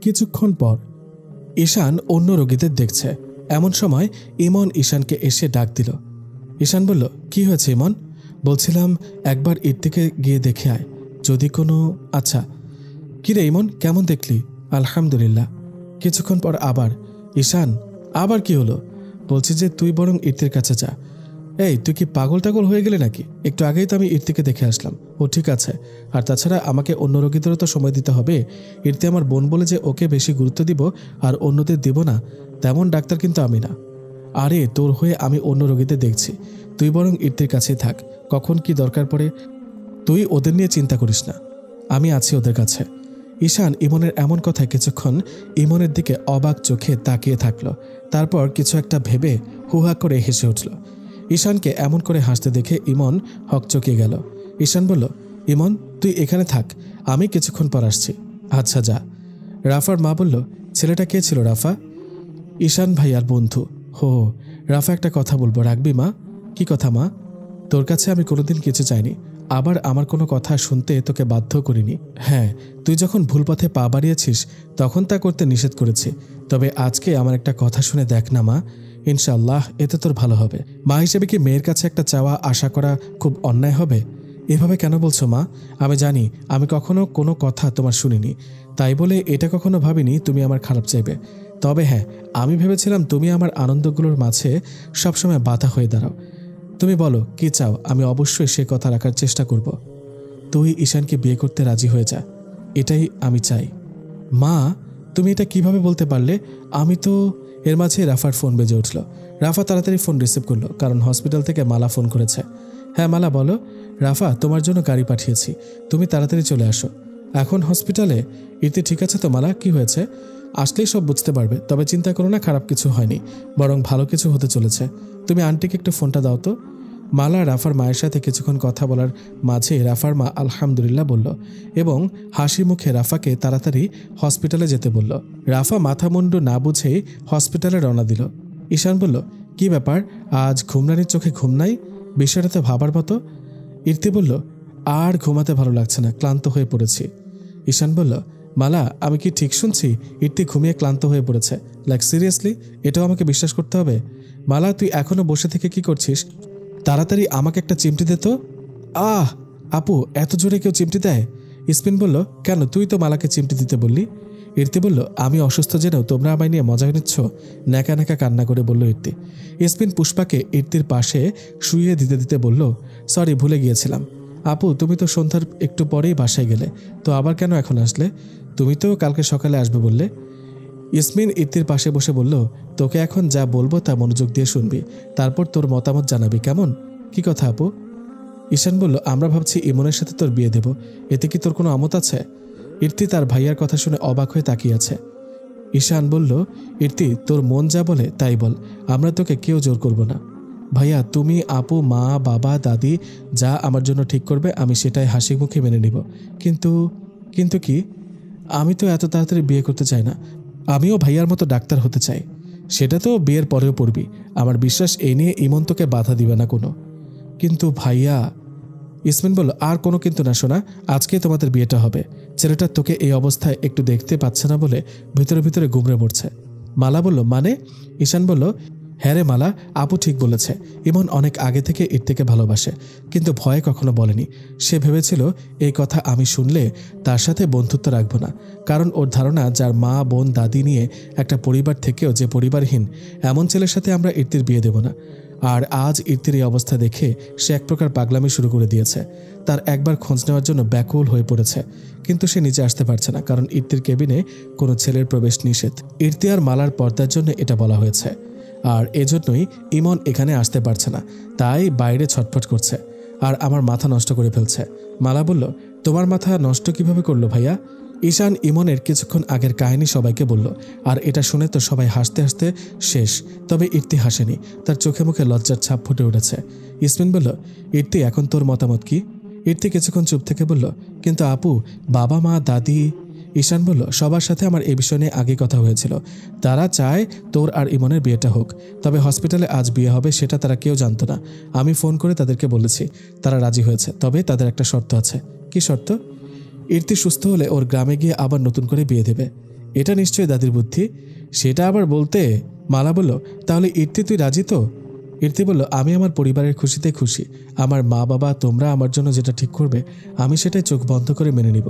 কিছুক্ষণ পর ঈশান অন্য রোগীদের দেখছে। এমন সময় ইমন ঈশানকে এসে ডাক দিল। ঈশান বলল, কি হয়েছে ইমন? বলছিলাম একবার ইর্তিকে গিয়ে দেখে আয়, যদি কোনো। আচ্ছা। কিরে ইমন, কেমন দেখলি? আলহামদুলিল্লাহ। কিছুক্ষণ পর আবার, ঈশান আবার কি হলো? বলছি যে তুই বরং ইর্তির কাছে যা। এই, তুই কি পাগল টাগল হয়ে গেলে নাকি? একটু আগেই তো আমি ইর্তিকে দেখে আসলাম, ও ঠিক আছে। আর তাছাড়া আমাকে অন্য রোগীদেরও তো সময় দিতে হবে। ইর্তি আমার বোন বলে যে ওকে বেশি গুরুত্ব দিব আর অন্যদের দিব না, তেমন ডাক্তার কিন্তু আমি না। আরে তোর হয়ে আমি অন্য রোগীদের দেখছি, তুই বরং ইর্তির কাছেই থাক। কখন কি দরকার পড়ে তুই ওদের নিয়ে চিন্তা করিস না, আমি আছি ওদের কাছে। ঈশান ইমনের এমন কথায় কিছুক্ষণ ইমনের দিকে অবাক চোখে তাকিয়ে থাকলো। তারপর কিছু একটা ভেবে হুহা করে হেসে উঠল। ঈশানকে এমন করে হাসতে দেখে ইমন হকচকিয়ে গেল। ঈশান বলল, ইমন তুই এখানে থাক, আমি কিছুক্ষণ পর আসছি। আচ্ছা যা। রাফার মা বলল, ছেলেটা কে ছিল রাফা? ঈশান ভাইয়ার বন্ধু। হো, রাফা একটা কথা বলবো, রাখবি মা? কি কথা মা? তোর কাছে আমি কোনোদিন কিছু চাইনি, আবার আমার কোনো কথা শুনতে তোকে বাধ্য করিনি। হ্যাঁ, তুই যখন ভুল পথে পা বাড়িয়েছিস তখন তা করতে নিষেধ করেছি, তবে আজকে আমার একটা কথা শুনে দেখ না মা, ইনশাআল্লাহ এতে তোর ভালো হবে। মা হিসেবে কি মেয়ের কাছে একটা চাওয়া আশা করা খুব অন্যায় হবে? এভাবে কেন বলছো মা? আমি জানি আমি কখনো কোনো কথা তোমার শুনিনি, তাই বলে এটা কখনো ভাবিনি তুমি আমার খারাপ চাইবে। তবে হ্যাঁ, আমি ভেবেছিলাম তুমি আমার আনন্দগুলোর মাঝে সবসময় বাধা হয়ে দাঁড়াও। তুমি বলো কি চাও, আমি অবশ্যই সে কথা রাখার চেষ্টা করব। তুই ঈশানকে বিয়ে করতে রাজি হয়ে যা, এটাই আমি চাই। মা, তুমি এটা কিভাবে বলতে পারলে? আমি তো। এর মাঝে রাফার ফোন বেজে উঠল। রাফা তাড়াতাড়ি ফোন রিসিভ করলো, কারণ হসপিটাল থেকে মালা ফোন করেছে। হ্যাঁ মালা বলো। রাফা, তোমার জন্য গাড়ি পাঠিয়েছি, তুমি তাড়াতাড়ি চলে আসো। এখন হসপিটালে? ইতি ঠিক আছে তো মালা? কি হয়েছে? আসলেই সব বুঝতে পারবে, তবে চিন্তা করো না, খারাপ কিছু হয়নি, বরং ভালো কিছু হতে চলেছে। তুমি আন্টিকে একটু ফোনটা দাও তো। মালা রাফার মায়ের সাথে কিছুক্ষণ কথা বলার মাঝে রাফার মা আলহামদুলিল্লাহ বলল এবং হাসি মুখে রাফাকে তাড়াতাড়ি হসপিটালে যেতে বলল। রাফা মাথা মুন্ডু না বুঝেই হসপিটালে রওনা দিল। ঈশান বলল, কি ব্যাপার, আজ ঘুমরানির চোখে ঘুম নাই? বিষয়টা তো ভাবার মতো। ইর্তি বলল, আর ঘুমাতে ভালো লাগছে না, ক্লান্ত হয়ে পড়েছি। ঈশান বলল, মালা আমি কি ঠিক শুনছি? ইর্তি ঘুমিয়ে ক্লান্ত হয়ে পড়েছে? Like seriously? এটাও আমাকে বিশ্বাস করতে হবে? মালা, তুই এখনো বসে থেকে কি করছিস? তাড়াতাড়ি আমাকে একটা চিমটি দে তো। আহ আপু, এত জোরে কেউ চিমটি দেয়? ইসমিন বলল, কেন, তুই তো মালাকে চিমটি দিতে বললি। ইর্তি বলল, আমি অসুস্থ জেনেও তোমরা আমায় নিয়ে মজা নিচ্ছ? ন্যাকা ন্যাকা কান্না করে বলল ইর্তি। ইসমিন পুষ্পাকে ইর্তির পাশে শুইয়ে দিতে দিতে বলল, সরি, ভুলে গিয়েছিলাম। আপু, তুমি তো সন্ধ্যার একটু পরেই বাসায় গেলে, তো আবার কেন এখন আসলে? তুমি তো কালকে সকালে আসবে বললে। ইসমিন ইর্তির পাশে বসে বলল, তোকে এখন যা বলবো তা মনোযোগ দিয়ে শুনবি, তারপর তোর মতামত জানাবি, কেমন? কি কথা আপু? ঈশান বলল, আমরা ভাবছি ইমনের সাথে তোর বিয়ে দেব, এতে কি তোর কোনো আমত আছে? ইর্তি তার ভাইয়ার কথা শুনে অবাক হয়ে তাকিয়ে আছে। ঈশান বলল, ইর্তি তোর মন যা বলে তাই বল, আমরা তোকে কেউ জোর করব না। ভাইয়া, তুমি, আপু, মা, বাবা, দাদি যা আমার জন্য ঠিক করবে আমি সেটাই হাসি মুখে মেনে নিব। কিন্তু কিন্তু কি? আমি তো এত তাড়াতাড়ি বিয়ে করতে চাই না, আমিও ভাইয়ার মতো ডাক্তার হতে চাই। সেটা তো বিয়ের পরেও পড়বি, আমার বিশ্বাস এই নিয়ে ইমন তোকে বাধা দিবে না কোনো। কিন্তু ভাইয়া। ইসমিন বলল, আর কোনো কিন্তু না শোনা, আজকে তোমাদের বিয়েটা হবে। ছেলেটা তোকে এই অবস্থায় একটু দেখতে পাচ্ছে না বলে ভিতরে ভিতরে গুমড়ে মরছে। মালা বলল, মানে? ঈশান বলল, হ্যাঁ রে মালা, আপু ঠিক বলেছে। ইমন অনেক আগে থেকে ইর্তিকে ভালোবাসে, কিন্তু ভয়ে কখনো বলেনি। সে ভেবেছিল এই কথা আমি শুনলে তার সাথে বন্ধুত্ব রাখবো না, কারণ ওর ধারণা যার মা, বোন, দাদি নিয়ে একটা পরিবার থেকেও যে পরিবারহীন, এমন ছেলের সাথে আমরা ইর্তির বিয়ে দেব না। আর আজ ইর্তির এই অবস্থা দেখে সে এক প্রকার পাগলামি শুরু করে দিয়েছে। তার একবার খোঁজ নেওয়ার জন্য ব্যাকুল হয়ে পড়েছে, কিন্তু সে নিচে আসতে পারছে না, কারণ ইর্তির কেবিনে কোনো ছেলের প্রবেশ নিষেধ। ইর্তি আর মালার পর্দার জন্য এটা বলা হয়েছে, আর এজন্যই ইমন এখানে আসতে পারছে না, তাই বাইরে ছটফট করছে আর আমার মাথা নষ্ট করে ফেলছে। মালা বলল, তোমার মাথা নষ্ট কিভাবে করলো ভাইয়া? ঈশান ইমনের কিছুক্ষণ আগের কাহিনী সবাইকে বলল, আর এটা শুনে তো সবাই হাসতে হাসতে শেষ। তবে ইর্তি হাসেনি, তার চোখে মুখে লজ্জার ছাপ ফুটে উঠেছে। ইসমিন বলল, ইর্তি এখন তোর মতামত কি? ইর্তি কিছুক্ষণ চুপ থেকে বলল, কিন্তু আপু, বাবা, মা, দাদি। ঈশান বলল, সবার সাথে আমার এই বিষয় নিয়ে আগে কথা হয়েছিল, তারা চায় তোর আর ইমনের বিয়েটা হোক, তবে হসপিটালে আজ বিয়ে হবে সেটা তারা কেউ জানতো না। আমি ফোন করে তাদেরকে বলেছি, তারা রাজি হয়েছে, তবে তাদের একটা শর্ত আছে। কি শর্ত? ইর্তি সুস্থ হলে ওর গ্রামে গিয়ে আবার নতুন করে বিয়ে দেবে। এটা নিশ্চয়ই দাদির বুদ্ধি। সেটা আবার বলতে। মালা বলল, তাহলে ইর্তি তুই রাজি তো? ইর্তি বলল, আমি আমার পরিবারের খুশিতে খুশি। আমার মা বাবা তোমরা আমার জন্য যেটা ঠিক করবে আমি সেটাই চোখ বন্ধ করে মেনে নিব।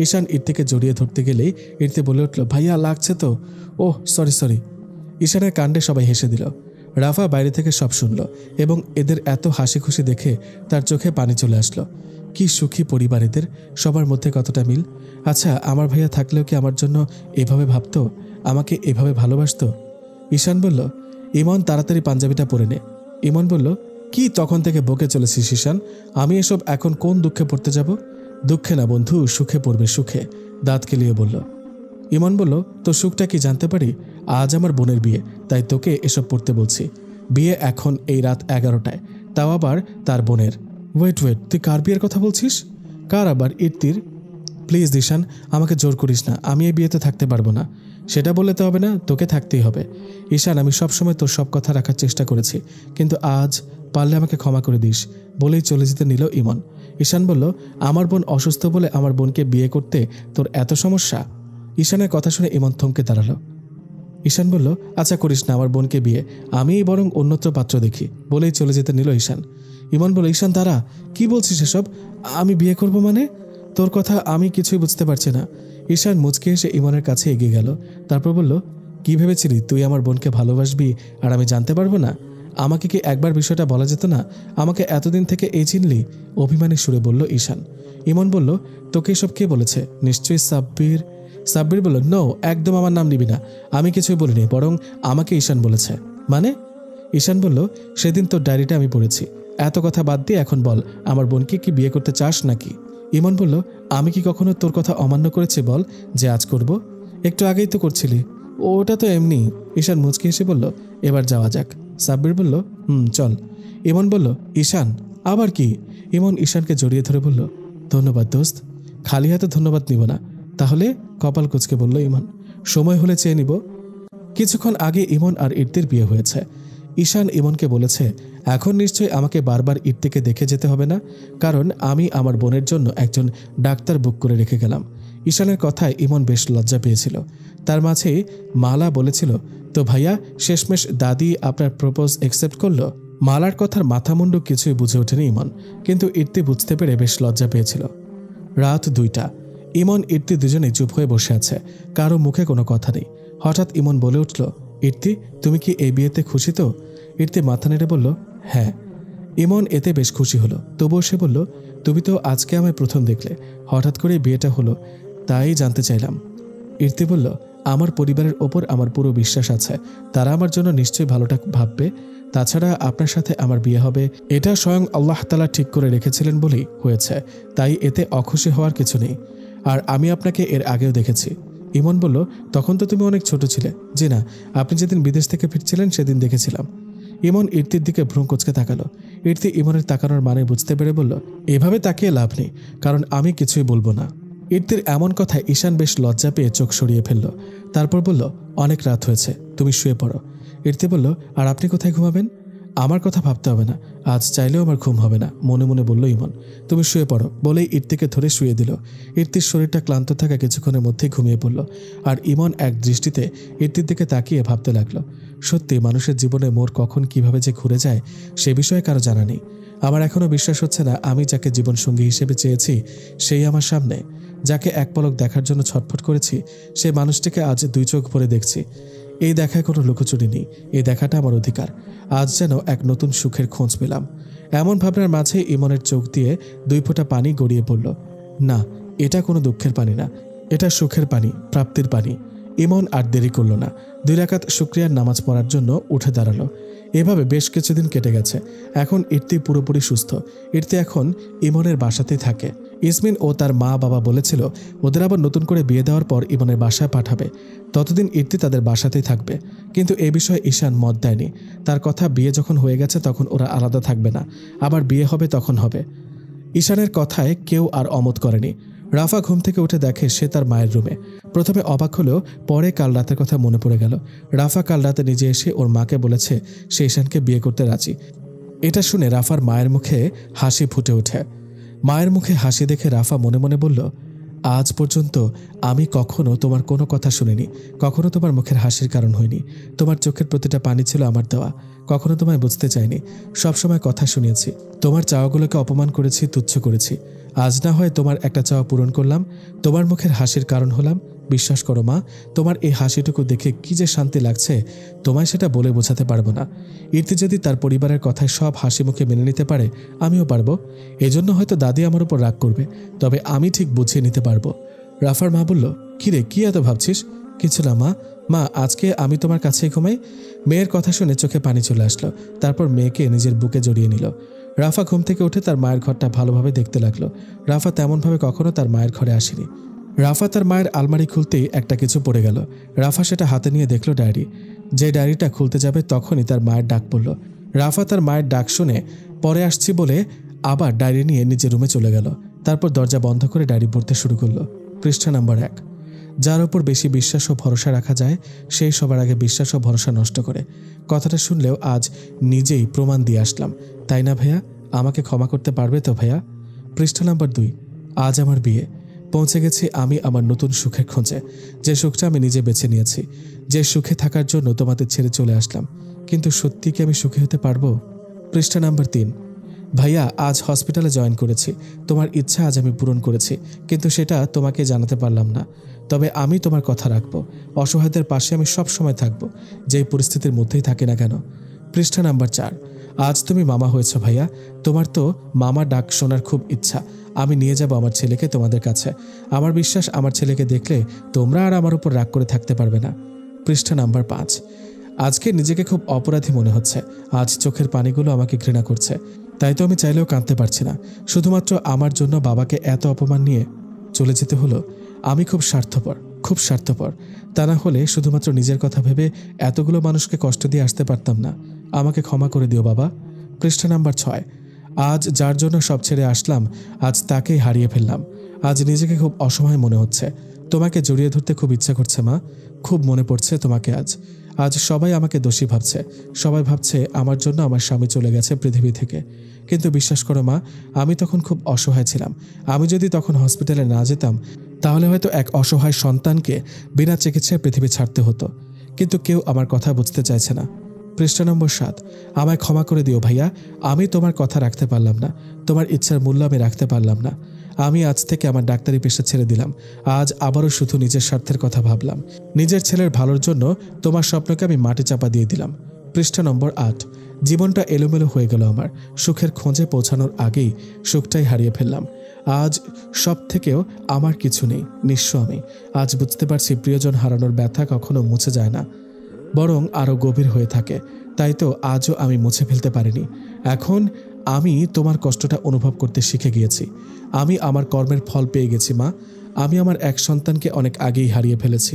ঈশান ইর্তিকে জড়িয়ে ধরতে গেলেই ইর্তি বলে উঠল, ভাইয়া লাগছে তো। Oh sorry. ঈশানের কাণ্ডে সবাই হেসে দিল। রাফা বাইরে থেকে সব শুনল এবং এদের এত হাসি খুশি দেখে তার চোখে পানি চলে আসলো। কি সুখী পরিবার এদের, সবার মধ্যে কতটা মিল। আচ্ছা, আমার ভাইয়া থাকলেও কি আমার জন্য এভাবে ভাবতো, আমাকে এভাবে ভালোবাসতো? ঈশান বলল, ইমন তাড়াতাড়ি পাঞ্জাবিটা পরে নে। ইমন বলল, কি তখন থেকে বকে চলেছিস ঈশান? আমি এসব এখন কোন দুঃখে পড়তে যাব? দুঃখে না বন্ধু, সুখে পড়বে, সুখে। দাঁত কেলিয়ে বলল। ইমন বলল, তোর সুখটা কি জানতে পারি? আজ আমার বোনের বিয়ে, তাই তোকে এসব পড়তে বলছি। বিয়ে এখন এই রাত 11টায়, তাও আবার তার বোনের। ওয়েট, তুই কার বিয়ের কথা বলছিস? কার আবার? ইর্তির। প্লিজ ঈশান, আমাকে জোর করিস না, আমি এই বিয়েতে থাকতে পারবো না। সেটা বললে তো হবে না, তোকে থাকতেই হবে। ঈশান, আমি সবসময় তোর সব কথা রাখার চেষ্টা করেছি, কিন্তু আজ পারলে আমাকে ক্ষমা করে দিস, বলেই চলে যেতে নিল ইমন। ঈশান বলল, আমার বোন অসুস্থ বলে আমার বোনকে বিয়ে করতে তোর এত সমস্যা? ঈশানের কথা শুনে ইমন থমকে দাঁড়ালো। ঈশান বলল, আচ্ছা করিস না আমার বোনকে বিয়ে, আমিই বরং অন্যত্র পাত্র দেখি, বলেই চলে যেতে নিল ঈশান। ইমন বলল, ঈশান দাঁড়া, কি বলছিস এসব? আমি বিয়ে করব মানে? তোর কথা আমি কিছুই বুঝতে পারছি না। ঈশান মুচকে এসে ইমনের কাছে এগিয়ে গেল। তারপর বলল, কি ভেবেছিলি তুই আমার বোনকে ভালোবাসবি আর আমি জানতে পারবো না? আমাকে কি একবার বিষয়টা বলা যেত না? আমাকে এতদিন থেকে এই চিনলি? অভিমানী সুরে বলল ঈশান। ইমন বলল, তোকে এসব কে বলেছে? নিশ্চয়ই সাব্বির। সাব্বির বলল, নো, একদম আমার নাম নিবি না, আমি কিছুই বলিনি, বরং আমাকে ঈশান বলেছে। মানে? ঈশান বলল, সেদিন তোর ডায়েরিটা আমি পড়েছি। এত কথা বাদ দিয়ে এখন বল, আমার বোনকে কি বিয়ে করতে চাস নাকি? ইমন বলল, আমি কি কখনো তোর কথা অমান্য করেছি বল, যে আজ করব? একটু আগেই তো করছিলি। ওটা তো এমনি। ঈশান মুচকি এসে বলল, এবার যাওয়া যাক। সাব্বির বলল, চল। ইমন বলল, ঈশান আবার কি? ইমন ঈশানকে জড়িয়ে ধরে বলল, ধন্যবাদ দোস্ত। খালি হাতে ধন্যবাদ নিব না। তাহলে? কপাল কুঁচকে বলল ইমন। সময় হলে চেয়ে নিব। কিছুক্ষণ আগে ইমন আর ইর্তির বিয়ে হয়েছে। ঈশান ইমনকে বলেছে, এখন নিশ্চয়ই আমাকে বারবার ইর্তিকে দেখে যেতে হবে না, কারণ আমি আমার বোনের জন্য একজন ডাক্তার বুক করে রেখে গেলাম। ঈশানের কথায় ইমন বেশ লজ্জা পেয়েছিল। তার মাঝেই মালা বলেছিল, তো ভাইয়া, শেষমেশ দাদি আপনার প্রপোজ অ্যাকসেপ্ট করলো? মালার কথার মাথামুন্ডু কিছুই বুঝে ওঠেনি ইমন, কিন্তু ইর্তি বুঝতে পেরে বেশ লজ্জা পেয়েছিল। রাত 2টা। ইমন ইর্তি দুজনেই চুপ হয়ে বসে আছে, কারো মুখে কোনো কথা নেই। হঠাৎ ইমন বলে উঠল, ইর্তি, তুমি কি এই বিয়েতে খুশি তো? ইর্তি মাথা নেড়ে বলল, হ্যাঁ। ইমন এতে বেশ খুশি হলো। তবুও সে বলল, তুমি তো আজকে আমায় প্রথম দেখলে, হঠাৎ করে বিয়েটা হলো, তাই জানতে চাইলাম। ইর্তি বলল, আমার পরিবারের ওপর আমার পুরো বিশ্বাস আছে, তারা আমার জন্য নিশ্চয়ই ভালোটা ভাববে। তাছাড়া আপনার সাথে আমার বিয়ে হবে, এটা স্বয়ং আল্লাহ তাআলা ঠিক করে রেখেছিলেন বলেই হয়েছে, তাই এতে অখুশি হওয়ার কিছু নেই। আর আমি আপনাকে এর আগেও দেখেছি। ইমন বলল, তখন তো তুমি অনেক ছোট ছিলে। জি না, আপনি যেদিন বিদেশ থেকে ফিরছিলেন সেদিন দেখেছিলাম। ইমন ইর্তির দিকে ভ্রু কুঁচকে তাকালো। ইর্তি ইমনের তাকানোর মানে বুঝতে পেরে বলল, এভাবে তাকিয়ে লাভ নেই, কারণ আমি কিছুই বলবো না। ইর্তির এমন কথায় ঈশান বেশ লজ্জা পেয়ে চোখ সরিয়ে ফেলল। তারপর বলল, অনেক রাত হয়েছে, তুমি শুয়ে পড়ো। ইর্তি বলল, আর আপনি কোথায় ঘুমাবেন? আমার কথা ভাবতে হবে না, আজ চাইলেও আমার ঘুম হবে না, মনে মনে বলল ইমন। তুমি শুয়ে পড়ো বলেই ইর্তিকে ধরে শুয়ে দিল। ইর্তির শরীরটা ক্লান্ত থাকা কিছুক্ষণের মধ্যেই ঘুমিয়ে পড়ল। আর ইমন এক দৃষ্টিতে ইর্তির দিকে তাকিয়ে ভাবতে লাগলো, সত্যি মানুষের জীবনে মোড় কখন কিভাবে যে ঘুরে যায় সে বিষয়ে কারো জানা নেই। আমার এখনো বিশ্বাস হচ্ছে না আমি যাকে জীবনসঙ্গী হিসেবে চেয়েছি সেই আমার সামনে। যাকে এক পলক দেখার জন্য ছটফট করেছি সেই মানুষটিকে আজ 2 চোখ ভরে দেখছি। এই দেখায় কোনো লুকোচুরি নেই, এই দেখাটা আমার অধিকার। আজ যেন এক নতুন সুখের খোঁজ পেলাম। এমন ভাবনার মাঝে ইমনের চোখ দিয়ে 2 ফোঁটা পানি গড়িয়ে পড়ল। না, এটা কোনো দুঃখের পানি না, এটা সুখের পানি, প্রাপ্তির পানি। ইমন আর দেরি করল না, 2 রাকাত শুকরিয়ার নামাজ পড়ার জন্য উঠে দাঁড়ালো। এভাবে বেশ কিছুদিন কেটে গেছে। এখন ইর্তি পুরোপুরি সুস্থ। ইর্তি এখন ইমনের বাসাতেই থাকে। ইসমিন ও তার মা বাবা বলেছিল ওদের আবার নতুন করে বিয়ে দেওয়ার পর ইমনের বাসায় পাঠাবে, ততদিন ইর্তি তাদের বাসাতেই থাকবে। কিন্তু এ বিষয়ে ঈশান মত দেয়নি। তার কথা, বিয়ে যখন হয়ে গেছে তখন ওরা আলাদা থাকবে না, আবার বিয়ে হবে তখন হবে। ঈশানের কথায় কেউ আর অমত করেনি। রাফা ঘুম থেকে উঠে দেখে সে তার মায়ের রুমে। প্রথমে অবাক হলেও পরে কাল রাতের কথা মনে পড়ে গেল। রাফা কাল রাতে নিজে এসে ওর মাকে বলেছে সে ঈশানকে বিয়ে করতে রাজি। এটা শুনে রাফার মায়ের মুখে হাসি ফুটে ওঠে। মায়ের মুখে হাসি দেখে রাফা মনে মনে বলল, আজ পর্যন্ত আমি কখনো তোমার কোনো কথা শুনিনি, কখনো তোমার মুখের হাসির কারণ হয়নি। তোমার চোখের প্রতিটা পানি ছিল আমার দেওয়া। কখনো তোমায় বুঝতে চাইনি, সবসময় কথা শুনিয়েছি। তোমার চাওয়াগুলোকে অপমান করেছি, তুচ্ছ করেছি। আজ না হয় তোমার একটা চাওয়া পূরণ করলাম, তোমার মুখের হাসির কারণ হলাম। বিশ্বাস করো মা, তোমার এই হাসিটুকু দেখে কি যে শান্তি লাগছে তোমায় সেটা বলে বোঝাতে পারবো না। ইর্তি যদি তার পরিবারের কথায় সব হাসি মুখে মেনে নিতে পারে, আমিও পারবো। এজন্য হয়তো দাদি আমার উপর রাগ করবে, তবে আমি ঠিক বুঝিয়ে নিতে পারবো। রাফার মা বলল, কিরে, কি এত ভাবছিস? কিছু না মা। মা, আজকে আমি তোমার কাছেই ঘুমাই। মেয়ের কথা শুনে চোখে পানি চলে আসলো। তারপর মেয়েকে নিজের বুকে জড়িয়ে নিল। রাফা ঘুম থেকে উঠে তার মায়ের ঘরটা ভালোভাবে দেখতে লাগলো। রাফা তেমনভাবে কখনো তার মায়ের ঘরে আসেনি। রাফা তার মায়ের আলমারি খুলতেই একটা কিছু পড়ে গেল। রাফা সেটা হাতে নিয়ে দেখল ডায়েরি। যে ডায়েরিটা খুলতে যাবে তখনই তার মায়ের ডাক পড়ল। রাফা তার মায়ের ডাক শুনে পরে আসছি বলে আবার ডায়েরি নিয়ে নিজের রুমে চলে গেল। তারপর দরজা বন্ধ করে ডায়েরি পড়তে শুরু করলো। পৃষ্ঠা নম্বর 1। যার ওপর বেশি বিশ্বাস ও ভরসা রাখা যায় সেই সবার আগে বিশ্বাস ও ভরসা নষ্ট করে। কথাটা শুনলেও আজ নিজেই প্রমাণ দিয়ে আসলাম। তাই না ভাইয়া? আমাকে ক্ষমা করতে পারবে তো ভাইয়া? পৃষ্ঠা নম্বর 2। আজ আমার বিয়ে। পৌঁছে গেছি আমি আমার নতুন সুখের খোঁজে। যে সুখটা আমি নিজে বেছে নিয়েছি, যে সুখে থাকার জন্য তোমাদের ছেড়ে চলে আসলাম। কিন্তু সত্যি কি আমি সুখী হতে পারবো? পৃষ্ঠা নম্বর 3। ভাইয়া, আজ হসপিটালে জয়েন করেছি। তোমার ইচ্ছা আজ আমি পূরণ করেছি, কিন্তু সেটা তোমাকে জানাতে পারলাম না। তবে আমি তোমার কথা রাখবো। অসহায়দের পাশে আমি সব সময় থাকবো, যেই পরিস্থিতির মধ্যেই থাকি না কেন। পৃষ্ঠা নাম্বার 4। আজ তুমি মামা হয়েছ ভাইয়া। তোমার তো মামা ডাক শোনার খুব ইচ্ছা। আমি নিয়ে যাব আমার ছেলেকে তোমাদের কাছে। আমার বিশ্বাস আমার ছেলেকে দেখলে তোমরা আর আমার উপর রাগ করে থাকতে পারবে না। পৃষ্ঠা নাম্বার 5। আজকে নিজেকে খুব অপরাধী মনে হচ্ছে। আজ চোখের পানিগুলো আমাকে ঘৃণা করছে। তাই তো আমি চাইলেও কাঁদতে পারছি না। শুধুমাত্র আমার জন্য বাবাকে এত অপমান নিয়ে চলে যেতে হলো। আমি খুব স্বার্থপর, খুব স্বার্থপর। তা না হলে শুধুমাত্র নিজের কথা ভেবে এতগুলো মানুষকে কষ্ট দিয়ে আসতে পারতাম না। আমাকে ক্ষমা করে দিও বাবা। পৃষ্ঠা নাম্বার 6। আজ যার জন্য সব ছেড়ে আসলাম, আজ তাকেই হারিয়ে ফেললাম। আজ নিজেকে খুব অসহায় মনে হচ্ছে। তোমাকে জড়িয়ে ধরতে খুব ইচ্ছা করছে মা। খুব মনে পড়ছে তোমাকে আজ। আজ সবাই আমাকে দোষী ভাবছে। সবাই ভাবছে আমার জন্য আমার স্বামী চলে গেছে পৃথিবী থেকে। কিন্তু বিশ্বাস করো মা, আমি তখন খুব অসহায় ছিলাম। আমি যদি তখন হসপিটালে না যেতাম, তাহলে হয়তো এক অসহায় সন্তানকে বিনা চিকিৎসায় পৃথিবী ছাড়তে হতো। কিন্তু কেউ আমার কথা বুঝতে চাইছে না। পৃষ্ঠা নম্বর 7। আমায় ক্ষমা করে দিও ভাইয়া। আমি তোমার কথা রাখতে পারলাম না। তোমার ইচ্ছার মূল্য আমি রাখতে পারলাম না। আমি আজ থেকে আমার ডাক্তারি পেশা ছেড়ে দিলাম। আজ আবারও শুধু নিজের স্বার্থের কথা ভাবলাম। নিজের ছেলের ভালোর জন্য তোমার স্বপ্নকে আমি মাটি চাপা দিয়ে দিলাম। পৃষ্ঠা নম্বর 8। জীবনটা এলোমেলো হয়ে গেল আমার। সুখের খোঁজে পৌঁছানোর আগেই সুখটাই হারিয়ে ফেললাম। আজ সব থেকেও আমার কিছু নেই, নিঃস্ব আমি। আজ বুঝতে পারছি প্রিয়জন হারানোর ব্যথা কখনো মুছে যায় না, বরং আরও গভীর হয়ে থাকে। তাই তো আজও আমি মুছে ফেলতে পারিনি। এখন আমি তোমার কষ্টটা অনুভব করতে শিখে গিয়েছি। আমি আমার কর্মের ফল পেয়ে গেছি মা। আমি আমার এক সন্তানকে অনেক আগেই হারিয়ে ফেলেছি।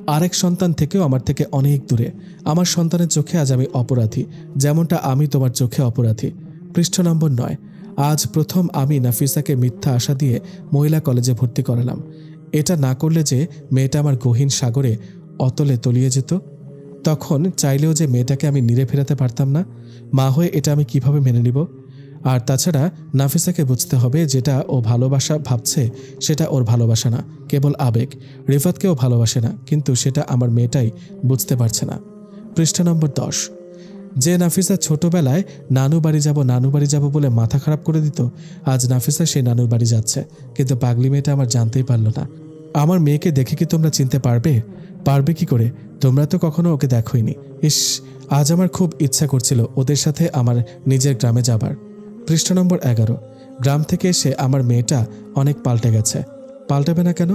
আরেক সন্তান থেকেও আমার থেকে অনেক দূরে। আমার সন্তানের চোখে আজ আমি অপরাধী, যেমনটা আমি তোমার চোখে অপরাধী। পৃষ্ঠা নম্বর 9। আজ প্রথম আমি নাফিসাকে মিথ্যা আশা দিয়ে মহিলা কলেজে ভর্তি করালাম। এটা না করলে যে মেয়েটা আমার গহীন সাগরে অতলে তলিয়ে যেত। তখন চাইলেও যে মেয়েটাকে আমি নিরে ফেরাতে পারতাম না। মা হয়ে এটা আমি কিভাবে মেনে নিব? আর তাছাড়া নাফিসাকে বুঝতে হবে যেটা ও ভালোবাসা ভাবছে সেটা ওর ভালোবাসা না, কেবল আবেগ। রিফাতকেও ভালোবাসে না, কিন্তু সেটা আমার মেয়েটাই বুঝতে পারছে না। পৃষ্ঠা নম্বর 10। যে নাফিসা ছোটবেলায় নানু বাড়ি যাব বলে মাথা খারাপ করে দিত, আজ নাফিসা সেই নানুর বাড়ি যাচ্ছে। কিন্তু পাগলি মেয়েটা আমার জানতেই পারল না। আমার মেয়েকে দেখে কি তোমরা চিনতে পারবে? পারবে কি করে? তোমরা তো কখনো ওকে দেখোইনি। ইস, আজ আমার খুব ইচ্ছা করছিল ওদের সাথে আমার নিজের গ্রামে যাবার। পৃষ্ঠা নম্বর 11। গ্রাম থেকে এসে আমার মেয়েটা অনেক পাল্টে গেছে। পাল্টাবে না কেন?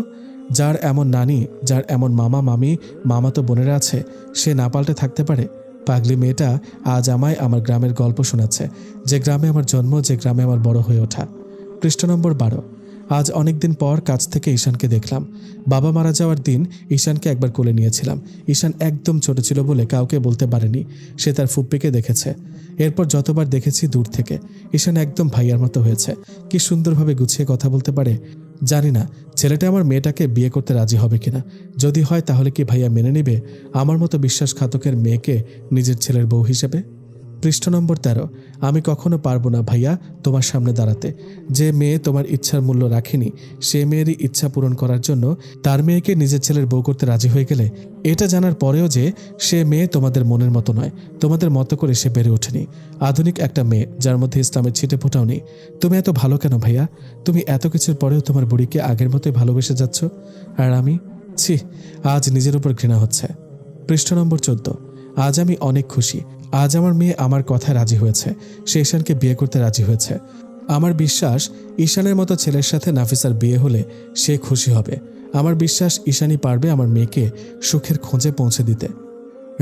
যার এমন নানি, যার এমন মামা মামি, মামাতো বোনেরা আছে, সে না পাল্টে থাকতে পারে? পাগলি মেয়েটা আজ আমায় আমার গ্রামের গল্প শোনাচ্ছে, যে গ্রামে আমার জন্ম, যে গ্রামে আমার বড় হয়ে ওঠা। পৃষ্ঠা নম্বর 12। আজ অনেকদিন পর কাছ থেকে ঈশানকে দেখলাম। বাবা মারা যাওয়ার দিন ঈশানকে একবার কোলে নিয়েছিলাম। ঈশান একদম ছোট ছিল বলে কাউকে বলতে পারেনি সে তার ফুপ্পিকে দেখেছে। এরপর যতবার দেখেছি দূর থেকে, ঈশান একদম ভাইয়ার মতো হয়েছে। কি সুন্দরভাবে গুছিয়ে কথা বলতে পারে। জানি না ছেলেটা আমার মেয়েটাকে বিয়ে করতে রাজি হবে কিনা। যদি হয় তাহলে কি ভাইয়া মেনে নেবে আমার মতো বিশ্বাসঘাতকের মেয়েকে নিজের ছেলের বউ হিসেবে? পৃষ্ঠ নম্বর 13। আমি কখনো পারবো না ভাইয়া তোমার সামনে দাঁড়াতে। যে মেয়ে তোমার ইচ্ছার মূল্য রাখেনি সে মেয়েরই ইচ্ছা পূরণ করার জন্য তার মেয়েকে নিজের ছেলের বউ করতে রাজি হয়ে গেলে, এটা জানার পরেও যে সে মেয়ে তোমাদের মনের মতো নয়, তোমাদের মতো করে সে বেড়ে ওঠেনি, আধুনিক একটা মেয়ে যার মধ্যে ইসলামের ছিটে ফোটাও নেই। তুমি এত ভালো কেন ভাইয়া? তুমি এত কিছুর পরেও তোমার বুড়িকে আগের মতোই ভালোবেসে যাচ্ছ, আর আমি ছি, আজ নিজের উপর ঘৃণা হচ্ছে। পৃষ্ঠ নম্বর 14। আজ আমি অনেক খুশি। আজ আমার মেয়ে আমার কথায় রাজি হয়েছে, সে ঈশানকে বিয়ে করতে রাজি হয়েছে। আমার বিশ্বাস ঈশানের মতো ছেলের সাথে নাফিসার বিয়ে হলে সে খুশি হবে। আমার বিশ্বাস ঈশানই পারবে আমার মেয়েকে সুখের খোঁজে পৌঁছে দিতে।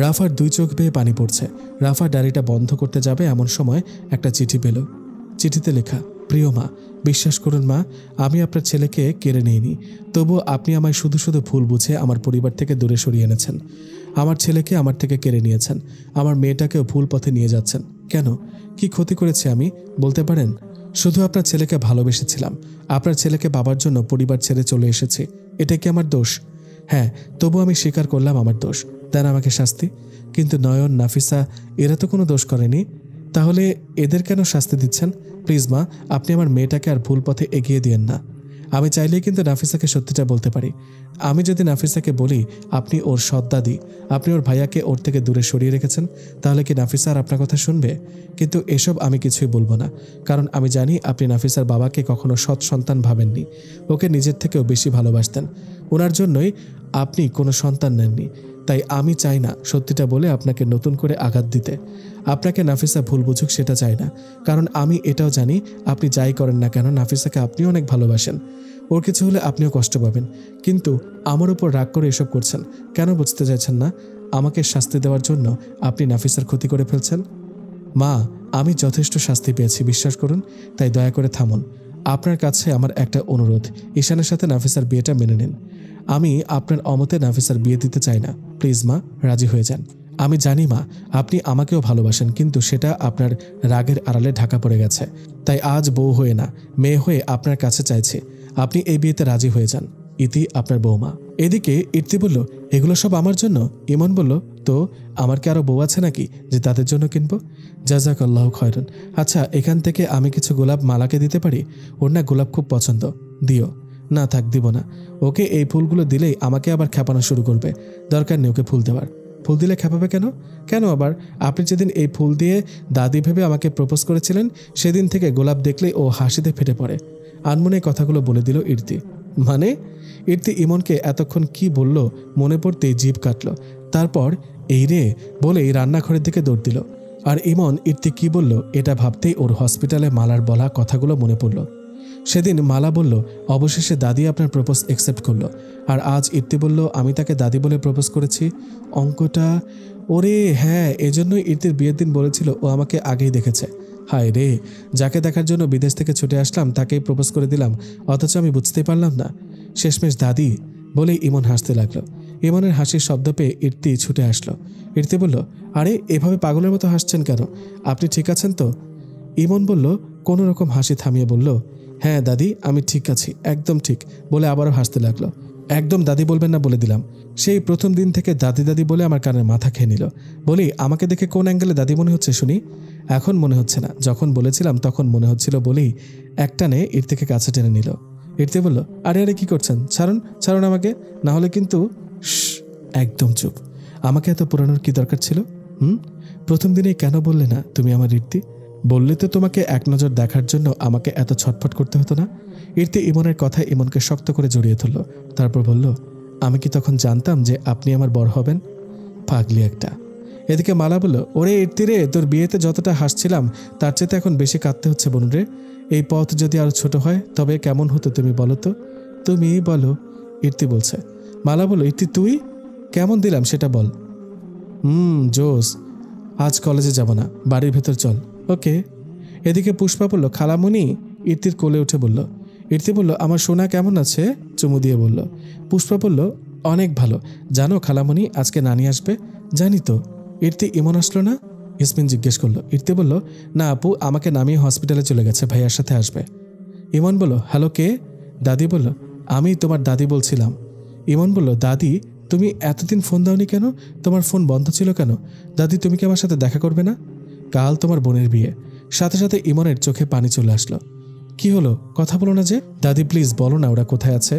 রাফার 2 চোখ বেয়ে পানি পড়ছে। রাফা ডায়েরিটা বন্ধ করতে যাবে এমন সময় একটা চিঠি পেল। চিঠিতে লেখা, প্রিয় মা, বিশ্বাস করুন মা, আমি আপনার ছেলেকে কেড়ে নিইনি, তবুও আপনি আমায় শুধু শুধু ভুল বুঝে আমার পরিবার থেকে দূরে সরিয়ে এনেছেন। আমার ছেলেকে আমার থেকে কেড়ে নিয়েছেন, আমার মেয়েটাকেও ভুল পথে নিয়ে যাচ্ছেন। কেন? কি ক্ষতি করেছি আমি বলতে পারেন? শুধু আপনার ছেলেকে ভালোবেসেছিলাম। আপনার ছেলেকে বাবার জন্য পরিবার ছেড়ে চলে এসেছি। এটা কি আমার দোষ? হ্যাঁ, তবু আমি স্বীকার করলাম আমার দোষ। দেন আমাকে শাস্তি। কিন্তু নয়ন, নাফিসা এরা তো কোনো দোষ করেনি, তাহলে এদের কেন শাস্তি দিচ্ছেন? প্লিজ মা, আপনি আমার মেয়েটাকে আর ভুল পথে এগিয়ে দিয়েন না। আমি চাইলেই কিন্তু নাফিসাকে সত্যিটা বলতে পারি। আমি যদি নাফিসাকে বলি আপনি ওর সৎ দাদি, আপনি ওর ভাইয়াকে ওর থেকে দূরে সরিয়ে রেখেছেন, তাহলে কি নাফিসা আর আপনার কথা শুনবে? কিন্তু এসব আমি কিছুই বলবো না, কারণ আমি জানি আপনি নাফিসার বাবাকে কখনো সৎ সন্তান ভাবেননি, ওকে নিজের থেকেও বেশি ভালোবাসতেন। ওনার জন্যই আপনি কোনো সন্তান নেননি। তাই আমি চাই না সত্যিটা বলে আপনাকে নতুন করে আঘাত দিতে। আপনাকে নাফিসা ভুল বুঝুক সেটা চাই না, কারণ আমি এটাও জানি আপনি যাই করেন না কেন নাফিসাকে আপনিও অনেক ভালোবাসেন। ওর কিছু হলে আপনিও কষ্ট পাবেন, কিন্তু আমার উপর রাগ করে এসব করছেন কেন বুঝতে চাইছেন না? আমাকে শাস্তি দেওয়ার জন্য আপনি নাফিসার ক্ষতি করে ফেলছেন। মা, আমি যথেষ্ট শাস্তি পেয়েছি, বিশ্বাস করুন, তাই দয়া করে থামুন। আপনার কাছে আমার একটা অনুরোধ, ঈশানের সাথে নাফিসার বিয়েটা মেনে নিন। আমি আপনার অমতে নাফিসার বিয়ে দিতে চাই না। প্লিজ মা, রাজি হয়ে যান। আমি জানি মা, আপনি আমাকেও ভালোবাসেন, কিন্তু সেটা আপনার রাগের আড়ালে ঢাকা পড়ে গেছে। তাই আজ বউ হয়ে না, মেয়ে হয়ে আপনার কাছে চাইছি, আপনি এই বিয়েতে রাজি হয়ে যান। ইতি, আপনার বৌমা। এদিকে ইর্তি বলল, এগুলো সব আমার জন্য? ইমন বলল, তো আমার কি আরো বউ আছে নাকি যে তাদের জন্য কিনবো? জাযাকাল্লাহু খায়রান। আচ্ছা, এখান থেকে আমি কিছু গোলাপ মালাকে দিতে পারি? ওর না গোলাপ খুব পছন্দ, দিও। না থাক, দিব না। ওকে এই ফুলগুলো দিলেই আমাকে আবার খেপানো শুরু করবে। দরকার নেই ওকে ফুল দেওয়ার। ফুল দিলে খেপাবে কেন? কেন আবার? আপনি যেদিন এই ফুল দিয়ে দাদি ভেবে আমাকে প্রপোজ করেছিলেন, সেদিন থেকে গোলাপ দেখলেই ও হাসিতে ফেটে পড়ে। আনমনে কথাগুলো বলে দিল ইর্তি। মানে? ইর্তি ইমনকে এতক্ষণ কি বলল মনে পড়তেই জিভ কাটল। তারপর এই রে বলেই রান্নাঘরের দিকে দৌড় দিল। আর ইমন ইর্তি কি বলল এটা ভাবতেই ওর হসপিটালে মালার বলা কথাগুলো মনে পড়ল। সেদিন মালা বলল অবশেষে দাদি আপনার প্রপোজ অ্যাকসেপ্ট করলো, আর আজ ইর্তি বলল আমি তাকে দাদি বলে প্রপোজ করেছি। অঙ্কটা, ওরে হ্যাঁ, এজন্যই ইর্তির বিয়ের দিন বলেছিল ও আমাকে আগেই দেখেছে। হায় রে, যাকে দেখার জন্য বিদেশ থেকে ছুটে আসলাম তাকেই প্রপোজ করে দিলাম, অথচ আমি বুঝতেই পারলাম না। শেষমেশ দাদি বলেই ইমন হাসতে লাগলো। ইমনের হাসির শব্দ পেয়ে ইর্তি ছুটে আসলো। ইর্তি বলল, আরে এভাবে পাগলের মতো হাসছেন কেন? আপনি ঠিক আছেন তো? ইমন বলল কোনো রকম হাসি থামিয়ে বলল, হ্যাঁ দাদি, আমি ঠিক আছি, একদম ঠিক, বলে আবারও হাসতে লাগলো। একদম দাদি বলবেন না বলে দিলাম। সেই প্রথম দিন থেকে দাদি দাদি বলে আমার কানের মাথা খেয়ে নিল। বলি, আমাকে দেখে কোন অ্যাঙ্গেলে দাদি মনে হচ্ছে শুনি? এখন মনে হচ্ছে না, যখন বলেছিলাম তখন মনে হচ্ছিল বলেই একটানে ইর্তিকে কাছে টেনে নিল। ইর্তি বলল, আরে আরে কি করছেন? ছাড়ুন ছাড়ুন আমাকে, না হলে কিন্তু। একদম চুপ। আমাকে এত পুরানোর কি দরকার ছিল? প্রথম দিনেই কেন বললে না তুমি আমার ইর্তি? বললে তো তোমাকে এক নজর দেখার জন্য আমাকে এত ছটফট করতে হতো না। ইর্তি ইমনের কথায় ইমনকে শক্ত করে জড়িয়ে ধরল। তারপর বলল, আমি কি তখন জানতাম যে আপনি আমার বর হবেন? পাগলি একটা। এদিকে মালা বলল, ওরে ইর্তি রে, তোর বিয়েতে যতটা হাসছিলাম তার চেয়ে এখন বেশি কাঁদতে হচ্ছে বোন রে। এই পথ যদি আরো ছোট হয় তবে কেমন হতো তুমি বলো তো? তুমি বলো, ইর্তি বলছে। মালা বলল, ইর্তি তুই কেমন দিলাম সেটা বল। জোস, আজ কলেজে যাব না, বাড়ির ভেতর চল। ওকে। এদিকে পুষ্পা বলল, খালামণি। ইর্তির কোলে উঠে বলল। ইর্তি বলল, আমার সোনা কেমন আছে? চুমু দিয়ে বলল। পুষ্পা বলল, অনেক ভালো। জানো খালামণি, আজকে নানি আসবে? জানি তো। ইর্তি, ইমন আসলো না? ইসমিন জিজ্ঞেস করলো। ইর্তি বলল, না আপু, আমাকে নামিয়ে হসপিটালে চলে গেছে, ভাইয়ার সাথে আসবে। ইমন বলল, হ্যালো কে? দাদি বলল, আমি তোমার দাদি বলছিলাম। ইমন বলল, দাদি, তুমি এতদিন ফোন দাওনি কেন? তোমার ফোন বন্ধ ছিল কেন? দাদি, তুমি কি আমার সাথে দেখা করবে না? কাল তোমার বোনের বিয়ে। সাথে সাথে ইমনের চোখে পানি চলে আসলো। কি হলো, কথা বলো না যে? দাদি প্লিজ বলো না ওরা কোথায় আছে,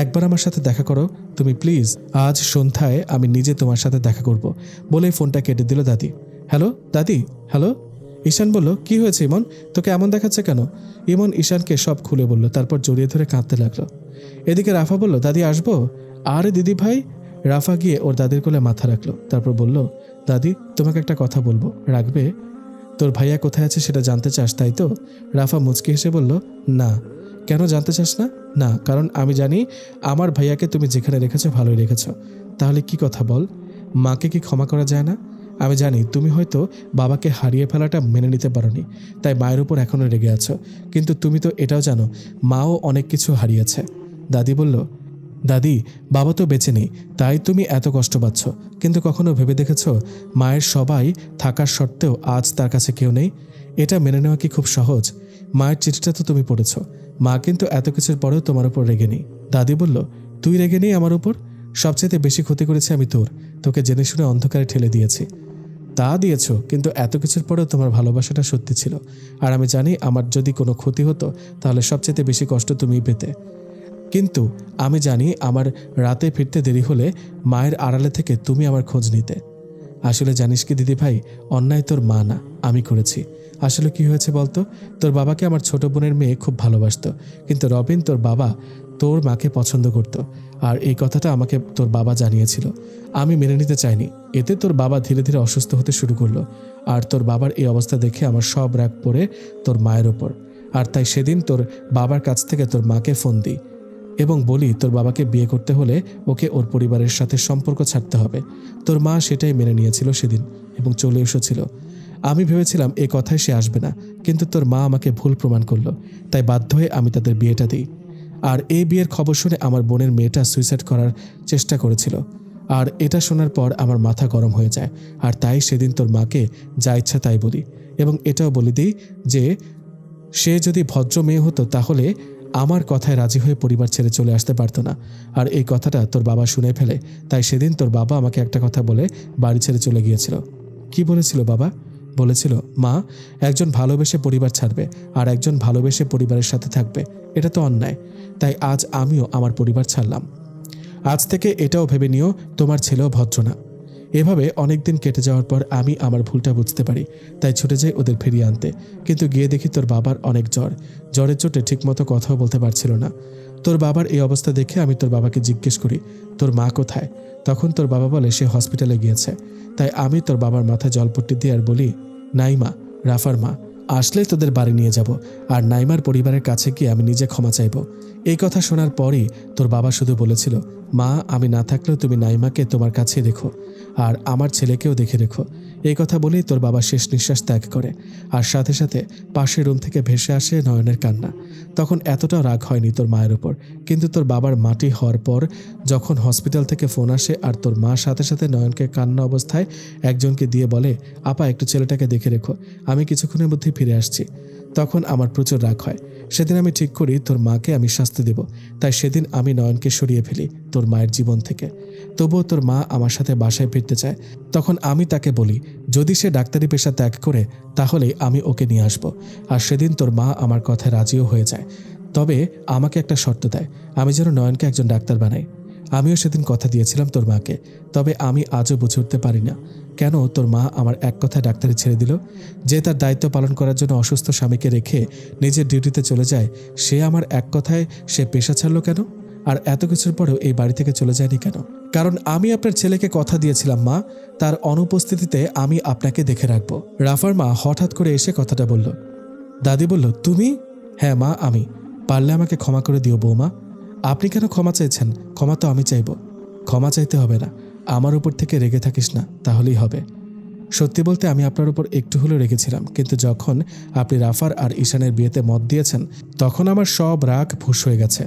একবার আমার সাথে দেখা করো তুমি প্লিজ। আজ সন্ধ্যায় আমি নিজে তোমার সাথে দেখা করব, বলে ফোনটা কেটে দিল দাদি। হ্যালো দাদি, হ্যালো। ঈশান বলল, কি হয়েছে ইমন, তোকে এমন দেখাচ্ছে কেন? ইমন ঈশানকে সব খুলে বলল, তারপর জড়িয়ে ধরে কাঁদতে লাগলো। এদিকে রাফা বলল, দাদি আসবো? আরে দিদি ভাই। রাফা গিয়ে ওর দাদির কোলে মাথা রাখলো, তারপর বলল, দাদি তোমাকে একটা কথা বলবো, রাখবে? তোর ভাইয়া কোথায় আছে সেটা জানতে চাস তাই তো? রাফা মুচকি হেসে বলল, না। কেন জানতে চাস না? না, কারণ আমি জানি আমার ভাইয়াকে তুমি যেখানে রেখেছো ভালোই রেখেছো। তাহলে কি কথা বল, মাকে কি ক্ষমা করা যায় না? আমি জানি তুমি হয়তো বাবাকে হারিয়ে ফেলাটা মেনে নিতে পারোনি, তাই মায়ের উপর এখনও রেগে আছো, কিন্তু তুমি তো এটাও জানো মাও অনেক কিছু হারিয়েছে। দাদি বলল, দাদি বাবা তো বেঁচে নেই তাই তুমি এত কষ্ট পাচ্ছ, কিন্তু কখনো ভেবে দেখেছো মায়ের সবাই থাকার সত্ত্বেও আজ তার কাছে কেউ নেই? এটা মেনে নেওয়া কি খুব সহজ? মায়ের চিঠিটা তো তুমি পড়েছ, মা কিন্তু এত কিছুর পরেও তোমার উপর রেগে নেই। দাদি বলল, তুই রেগে নেই আমার উপর? সবচেয়ে বেশি ক্ষতি করেছি আমি তোকে জেনে শুনে অন্ধকারে ঠেলে দিয়েছি। তা দিয়েছ, কিন্তু এত কিছুর পরেও তোমার ভালোবাসাটা সত্যি ছিল, আর আমি জানি আমার যদি কোনো ক্ষতি হতো তাহলে সবচেয়ে বেশি কষ্ট তুমিই পেতে। কিন্তু আমি জানি আমার রাতে ফিরতে দেরি হলে মায়ের আড়ালে থেকে তুমি আমার খোঁজ নিতে। আসলে জানিস কি দিদি ভাই, অন্যায় তোর মা না, আমি করেছি। আসলে কি হয়েছে বলতো, তোর বাবাকে আমার ছোট বোনের মেয়ে খুব ভালোবাসতো, কিন্তু রবিন তোর বাবা তোর মাকে পছন্দ করত, আর এই কথাটা আমাকে তোর বাবা জানিয়েছিল। আমি মেনে নিতে চাইনি, এতে তোর বাবা ধীরে ধীরে অসুস্থ হতে শুরু করলো, আর তোর বাবার এই অবস্থা দেখে আমার সব রাগ পড়ে তোর মায়ের ওপর। আর তাই সেদিন তোর বাবার কাছ থেকে তোর মাকে ফোন দিই এবং বলি তোর বাবাকে বিয়ে করতে হলে ওকে ওর পরিবারের সাথে সম্পর্ক ছাড়তে হবে। তোর মা সেটাই মেনে নিয়েছিল সেদিন এবং চলে এসেছিল। আমি ভেবেছিলাম এই কথায় সে আসবে না, কিন্তু তোর মা আমাকে ভুল প্রমাণ করলো, তাই বাধ্য হয়ে আমি তাদের বিয়েটা দিই। আর এই বিয়ের খবর শুনে আমার বোনের মেয়েটা সুইসাইড করার চেষ্টা করেছিল, আর এটা শোনার পর আমার মাথা গরম হয়ে যায়। আর তাই সেদিন তোর মাকে যা ইচ্ছা তাই বলি, এবং এটাও বলে দিই যে সে যদি ভদ্র মেয়ে হতো তাহলে আমার কথায় রাজি হয়ে পরিবার ছেড়ে চলে আসতে পারতো না। আর এই কথাটা তোর বাবা শুনে ফেলে, তাই সেদিন তোর বাবা আমাকে একটা কথা বলে বাড়ি ছেড়ে চলে গিয়েছিল। কি বলেছিল বাবা? বলেছিল, মা, একজন ভালোবেসে পরিবার ছাড়বে আর একজন ভালোবেসে পরিবারের সাথে থাকবে, এটা তো অন্যায়। তাই আজ আমিও আমার পরিবার ছাড়লাম। আজ থেকে এটাও ভেবে নিও তোমার ছেলেও ভদ্র না। এভাবে অনেক দিন কেটে যাওয়ার পর আমি আমার ভুলটা বুঝতে পারি, তাই ছুটে যাই ওদের ফিরিয়ে আনতে। কিন্তু গিয়ে দেখি তোর বাবার অনেক জ্বরের চোটে ঠিকমতো কথাও বলতে পারছিল না। তোর বাবার এই অবস্থা দেখে আমি তোর বাবাকে জিজ্ঞেস করি, তোর মা কোথায়? তখন তোর বাবা বলে সে হসপিটালে গিয়েছে। তাই আমি তোর বাবার মাথায় জলপট্টি দিয়ে আর বলি, নাইমা, রাফার মা, আসলেই তোদের বাড়ি নিয়ে যাব, আর নাইমার পরিবারের কাছে গিয়ে আমি নিজে ক্ষমা চাইব। এই কথা শোনার পরই তোর বাবা শুধু বলেছিল, মা, আমি না থাকলেও তুমি নাইমাকে তোমার কাছে রেখো, আর আমার ছেলেকেও দেখে রেখো। এই কথা বলেই তোর বাবা শেষ নিঃশ্বাস ত্যাগ করে, আর সাথে সাথে পাশের রুম থেকে ভেসে আসে নয়নের কান্না। তখন এতটাও রাগ হয়নি তোর মায়ের ওপর, কিন্তু তোর বাবার মাটি হওয়ার পর যখন হসপিটাল থেকে ফোন আসে আর তোর মা সাথে সাথে নয়নকে কান্না অবস্থায় একজনকে দিয়ে বলে, আপা একটু ছেলেটাকে দেখে রেখো, আমি কিছুক্ষণের মধ্যেই ফিরে আসছি, তখন আমার প্রচুর রাগ হয়। সেদিন আমি ঠিক করি তোর মাকে আমি শাস্তি দেব, তাই সেদিন আমি নয়নকে সরিয়ে ফেলি তোর মায়ের জীবন থেকে। তবুও তোর মা আমার সাথে বাসায় ফিরতে চায়, তখন আমি তাকে বলি যদি সে ডাক্তারি পেশা ত্যাগ করে তাহলেই আমি ওকে নিয়ে আসব। আর সেদিন তোর মা আমার কথায় রাজিও হয়ে যায়, তবে আমাকে একটা শর্ত দেয়, আমি যেন নয়নকে একজন ডাক্তার বানাই। আমিও সেদিন কথা দিয়েছিলাম তোর মাকে, তবে আমি আজও বুঝে উঠতে পারি না কেন তোর মা আমার এক কথায় ডাক্তারি ছেড়ে দিল। যে তার দায়িত্ব পালন করার জন্য অসুস্থ স্বামীকে রেখে নিজের ডিউটিতে চলে যায়, সে আমার এক কথায় সে পেশা ছাড়লো কেন? আর এত কিছুর পরেও এই বাড়ি থেকে চলে যায়নি কেন? কারণ আমি আপনার ছেলেকে কথা দিয়েছিলাম মা, তার অনুপস্থিতিতে আমি আপনাকে দেখে রাখবো। রাফার মা হঠাৎ করে এসে কথাটা বলল। দাদি বলল, তুমি? হ্যাঁ মা, আমি। পারলে আমাকে ক্ষমা করে দিও বৌমা। আপনি কেন ক্ষমা চাইছেন? ক্ষমা তো আমি চাইব। ক্ষমা চাইতে হবে না, আমার উপর থেকে রেগে থাকিস না, তাহলেই হবে। সত্যি বলতে আমি আপনার উপর একটু হলেও রেগেছিলাম, কিন্তু যখন আপনি রাফার আর ঈশানের বিয়েতে মত দিয়েছেন তখন আমার সব রাগ ফুস হয়ে গেছে।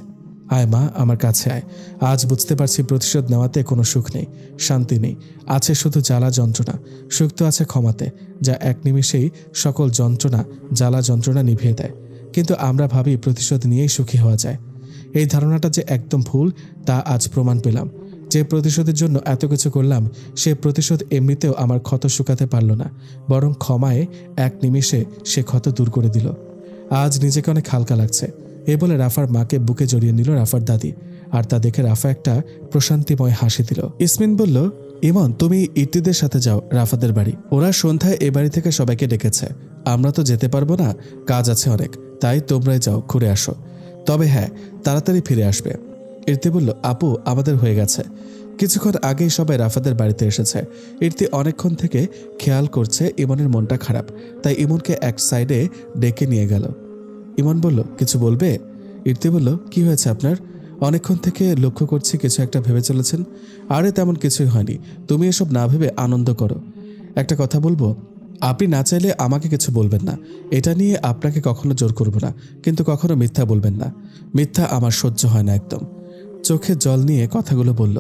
আয় মা, আমার কাছে আয়। আজ বুঝতে পারছি প্রতিশোধ নেওয়াতে কোনো সুখ নেই, শান্তি নেই, আছে শুধু জ্বালা যন্ত্রণা। সুখ তো আছে ক্ষমাতে, যা এক নিমিষেই সকল যন্ত্রণা জ্বালা যন্ত্রণা নিভিয়ে দেয়। কিন্তু আমরা ভাবি প্রতিশোধ নিয়েই সুখী হওয়া যায়। এই ধারণাটা যে একদম ভুল তা আজ প্রমাণ পেলাম। যে প্রতিশোধের জন্য এত কিছু করলাম সে প্রতিশোধ এমনিতেও আমার ক্ষত শুকাতে পারল না, বরং ক্ষমায় এক নিমেষে সে ক্ষত দূর করে দিল। আজ নিজেকে অনেক হালকা লাগছে, এ বলে রাফার মাকে বুকে জড়িয়ে নিল রাফার দাদি। আর তা দেখে রাফা একটা প্রশান্তিময় হাসি দিল। ইসমিন বলল, ইমন তুমি ইর্তিদের সাথে যাও রাফাদের বাড়ি, ওরা সন্ধ্যায় এ বাড়ি থেকে সবাইকে ডেকেছে। আমরা তো যেতে পারবো না, কাজ আছে অনেক, তাই তোমরাই যাও, ঘুরে আসো। তবে হ্যাঁ, তাড়াতাড়ি ফিরে আসবে। ইর্তি বলল, আপু আমাদের হয়ে গেছে। কিছুক্ষণ আগেই সবাই রাফাদের বাড়িতে এসেছে। ইর্তি অনেকক্ষণ থেকে খেয়াল করছে ইমনের মনটা খারাপ, তাই ইমনকে এক সাইডে ডেকে নিয়ে গেল। ইমন বলল, কিছু বলবে? ইর্তি বলল, কি হয়েছে আপনার? অনেকক্ষণ থেকে লক্ষ্য করছি কিছু একটা ভেবে চলেছেন। আরে তেমন কিছুই হয়নি, তুমি এসব না ভেবে আনন্দ করো। একটা কথা বলবো, আপনি না চাইলে আমাকে কিছু বলবেন না, এটা নিয়ে আপনাকে কখনো জোর করব না, কিন্তু কখনো মিথ্যা বলবেন না। মিথ্যা আমার সহ্য হয় না একদম। চোখে জল নিয়ে কথাগুলো বলল।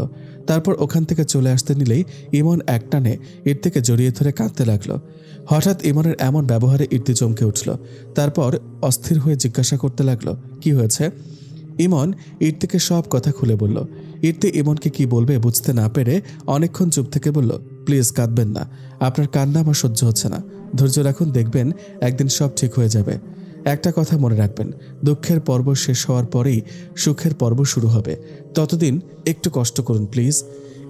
তারপর ওখান থেকে চলে আসতে নিলেই ইমন একটানে ইর্তিকে জড়িয়ে ধরে কাঁদতে লাগলো। হঠাৎ ইমনের এমন ব্যবহারে ইর্তি চমকে উঠল। তারপর অস্থির হয়ে জিজ্ঞাসা করতে লাগলো, কি হয়েছে? ইমন ইর্তিকে সব কথা খুলে বলল। ইর্তি ইমনকে কি বলবে বুঝতে না পেরে অনেকক্ষণ চুপ থেকে বলল, প্লিজ কাঁদবেন না, আপনার কান্না আমার সহ্য হচ্ছে না। ধৈর্য রাখুন, দেখবেন একদিন সব ঠিক হয়ে যাবে। একটা কথা মনে রাখবেন, দুঃখের পর্ব শেষ হওয়ার পরেই সুখের পর্ব শুরু হবে। ততদিন একটু কষ্ট করুন প্লিজ।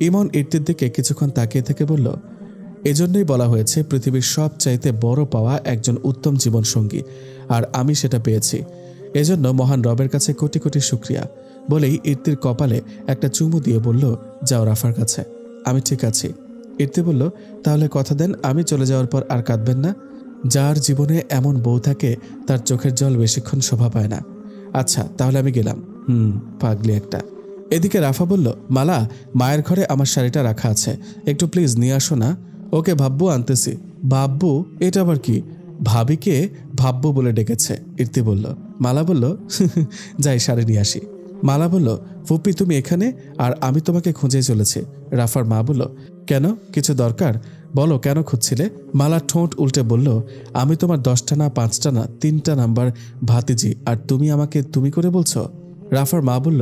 ইমন ইর্তির দিকে কিছুক্ষণ তাকিয়ে থেকে বলল, এজন্যই বলা হয়েছে পৃথিবীর সব চাইতে বড় পাওয়া একজন উত্তম জীবনসঙ্গী, আর আমি সেটা পেয়েছি। এজন্য মহান রবের কাছে কোটি কোটি শুক্রিয়া। বলেই ইর্তির কপালে একটা চুমু দিয়ে বলল, যাও রাফার কাছে, আমি ঠিক আছি। ইর্তি বলল, তাহলে কথা দেন আমি চলে যাওয়ার পর আর কাঁদবেন না? যার জীবনে এমন বউ থাকে তার চোখের জল বেশিক্ষণ শোভা পায় না। আচ্ছা তাহলে আমি গেলাম। পাগলি একটা। এদিকে রাফা বলল, মালা, মায়ের ঘরে আমার শাড়িটা রাখা আছে, একটু প্লিজ নিয়ে আসো না। ওকে ভাব্বু আনতেছি। ভাব্বু? এটা আবার কি? ভাবিকে ভাব্বু বলে ডেকেছে, ইর্তি বলল। মালা বলল, যাই শাড়ি নিয়ে আসি। মালা বলল, ফুপ্পি তুমি এখানে, আর আমি তোমাকে খুঁজে চলেছি। রাফার মা বলল, কেন, কিছু দরকার? বলো কেন খুঁজছিলে? মালা ঠোঁট উল্টে বলল, আমি তোমার 10টা না 5টা না 3টা নাম্বার ভাতিজি, আর তুমি আমাকে তুমি করে বলছো? রাফার মা বলল,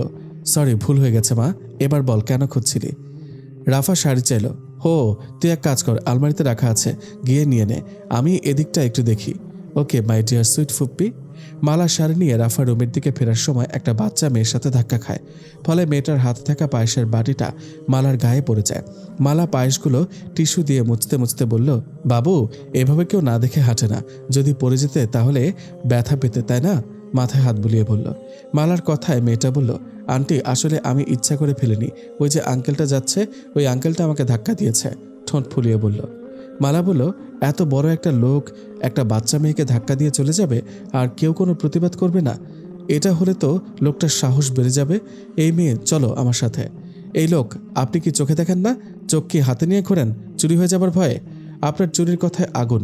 সরি ভুল হয়ে গেছে মা, এবার বল কেন খুঁজছিলি? রাফা শাড়ি চাইল। হো, তুই এক কাজ কর, আলমারিতে রাখা আছে, গিয়ে নিয়ে নে, আমি এদিকটা একটু দেখি। ওকে মাই ডিয়ার সুইট ফুপ্পি। মালা শাড়ি নিয়ে রাফা রুমের দিকে ফেরার সময় একটা বাচ্চা মেয়ের সাথে ধাক্কা খায়। ফলে মেয়েটার হাতে থাকা পায়েসের বাটিটা মালার গায়ে পড়ে যায়। মালা পায়েসগুলো টিস্যু দিয়ে মুছতে মুছতে বলল, বাবু এভাবে কেউ না দেখে হাঁটে না, যদি পড়ে যেতে তাহলে ব্যথা পেতে, তাই না? মাথায় হাত বুলিয়ে বলল। মালার কথায় মেয়েটা বলল, আন্টি আসলে আমি ইচ্ছা করে ফেলিনি, ওই যে আঙ্কেলটা যাচ্ছে ওই আঙ্কেলটা আমাকে ধাক্কা দিয়েছে। ঠোঁট ফুলিয়ে বলল। মালা বলল, এত বড় একটা লোক একটা বাচ্চা মেয়েকে ধাক্কা দিয়ে চলে যাবে আর কেউ কোনো প্রতিবাদ করবে না? এটা হলে তো লোকটার সাহস বেড়ে যাবে। এই মেয়ে চলো আমার সাথে। এই লোক আপনি কি চোখে দেখেন না? চোখ কি হাতে নিয়ে ঘোরেন চুরি হয়ে যাবার ভয়ে? আপনার চুরির কথায় আগুন।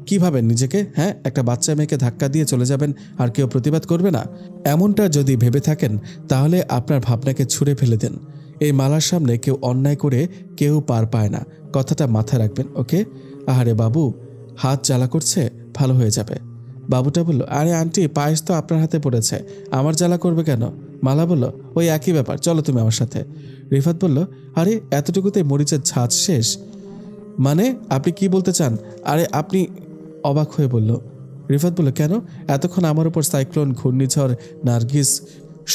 কি ভাবেন নিজেকে? হ্যাঁ, একটা বাচ্চা মেয়েকে ধাক্কা দিয়ে চলে যাবেন আর কেউ প্রতিবাদ করবে না? এমনটা যদি ভেবে থাকেন তাহলে আপনার ভাবনাকে ছুঁড়ে ফেলে দেন। এই মালার সামনে কেউ অন্যায় করে কেউ পার পায় না, কথাটা মাথায় রাখবেন, ওকে? আহারে বাবু, হাত জ্বালা করছে, ভালো হয়ে যাবে। বাবুটা বলল, আরে আন্টি পায়েস তো আপনার হাতে পড়েছে, আমার জ্বালা করবে কেন? মালা বলল, ওই একই ব্যাপার, চলো তুমি আমার সাথে। রিফাত বলল, আরে এতটুকুতে মরিচের ঝাঁজ শেষ? মানে আপনি কি বলতে চান? আরে আপনি? অবাক হয়ে বলল। রিফাত বলল, কেন এতক্ষণ আমার উপর সাইক্লোন, ঘূর্ণিঝড়, নার্গিস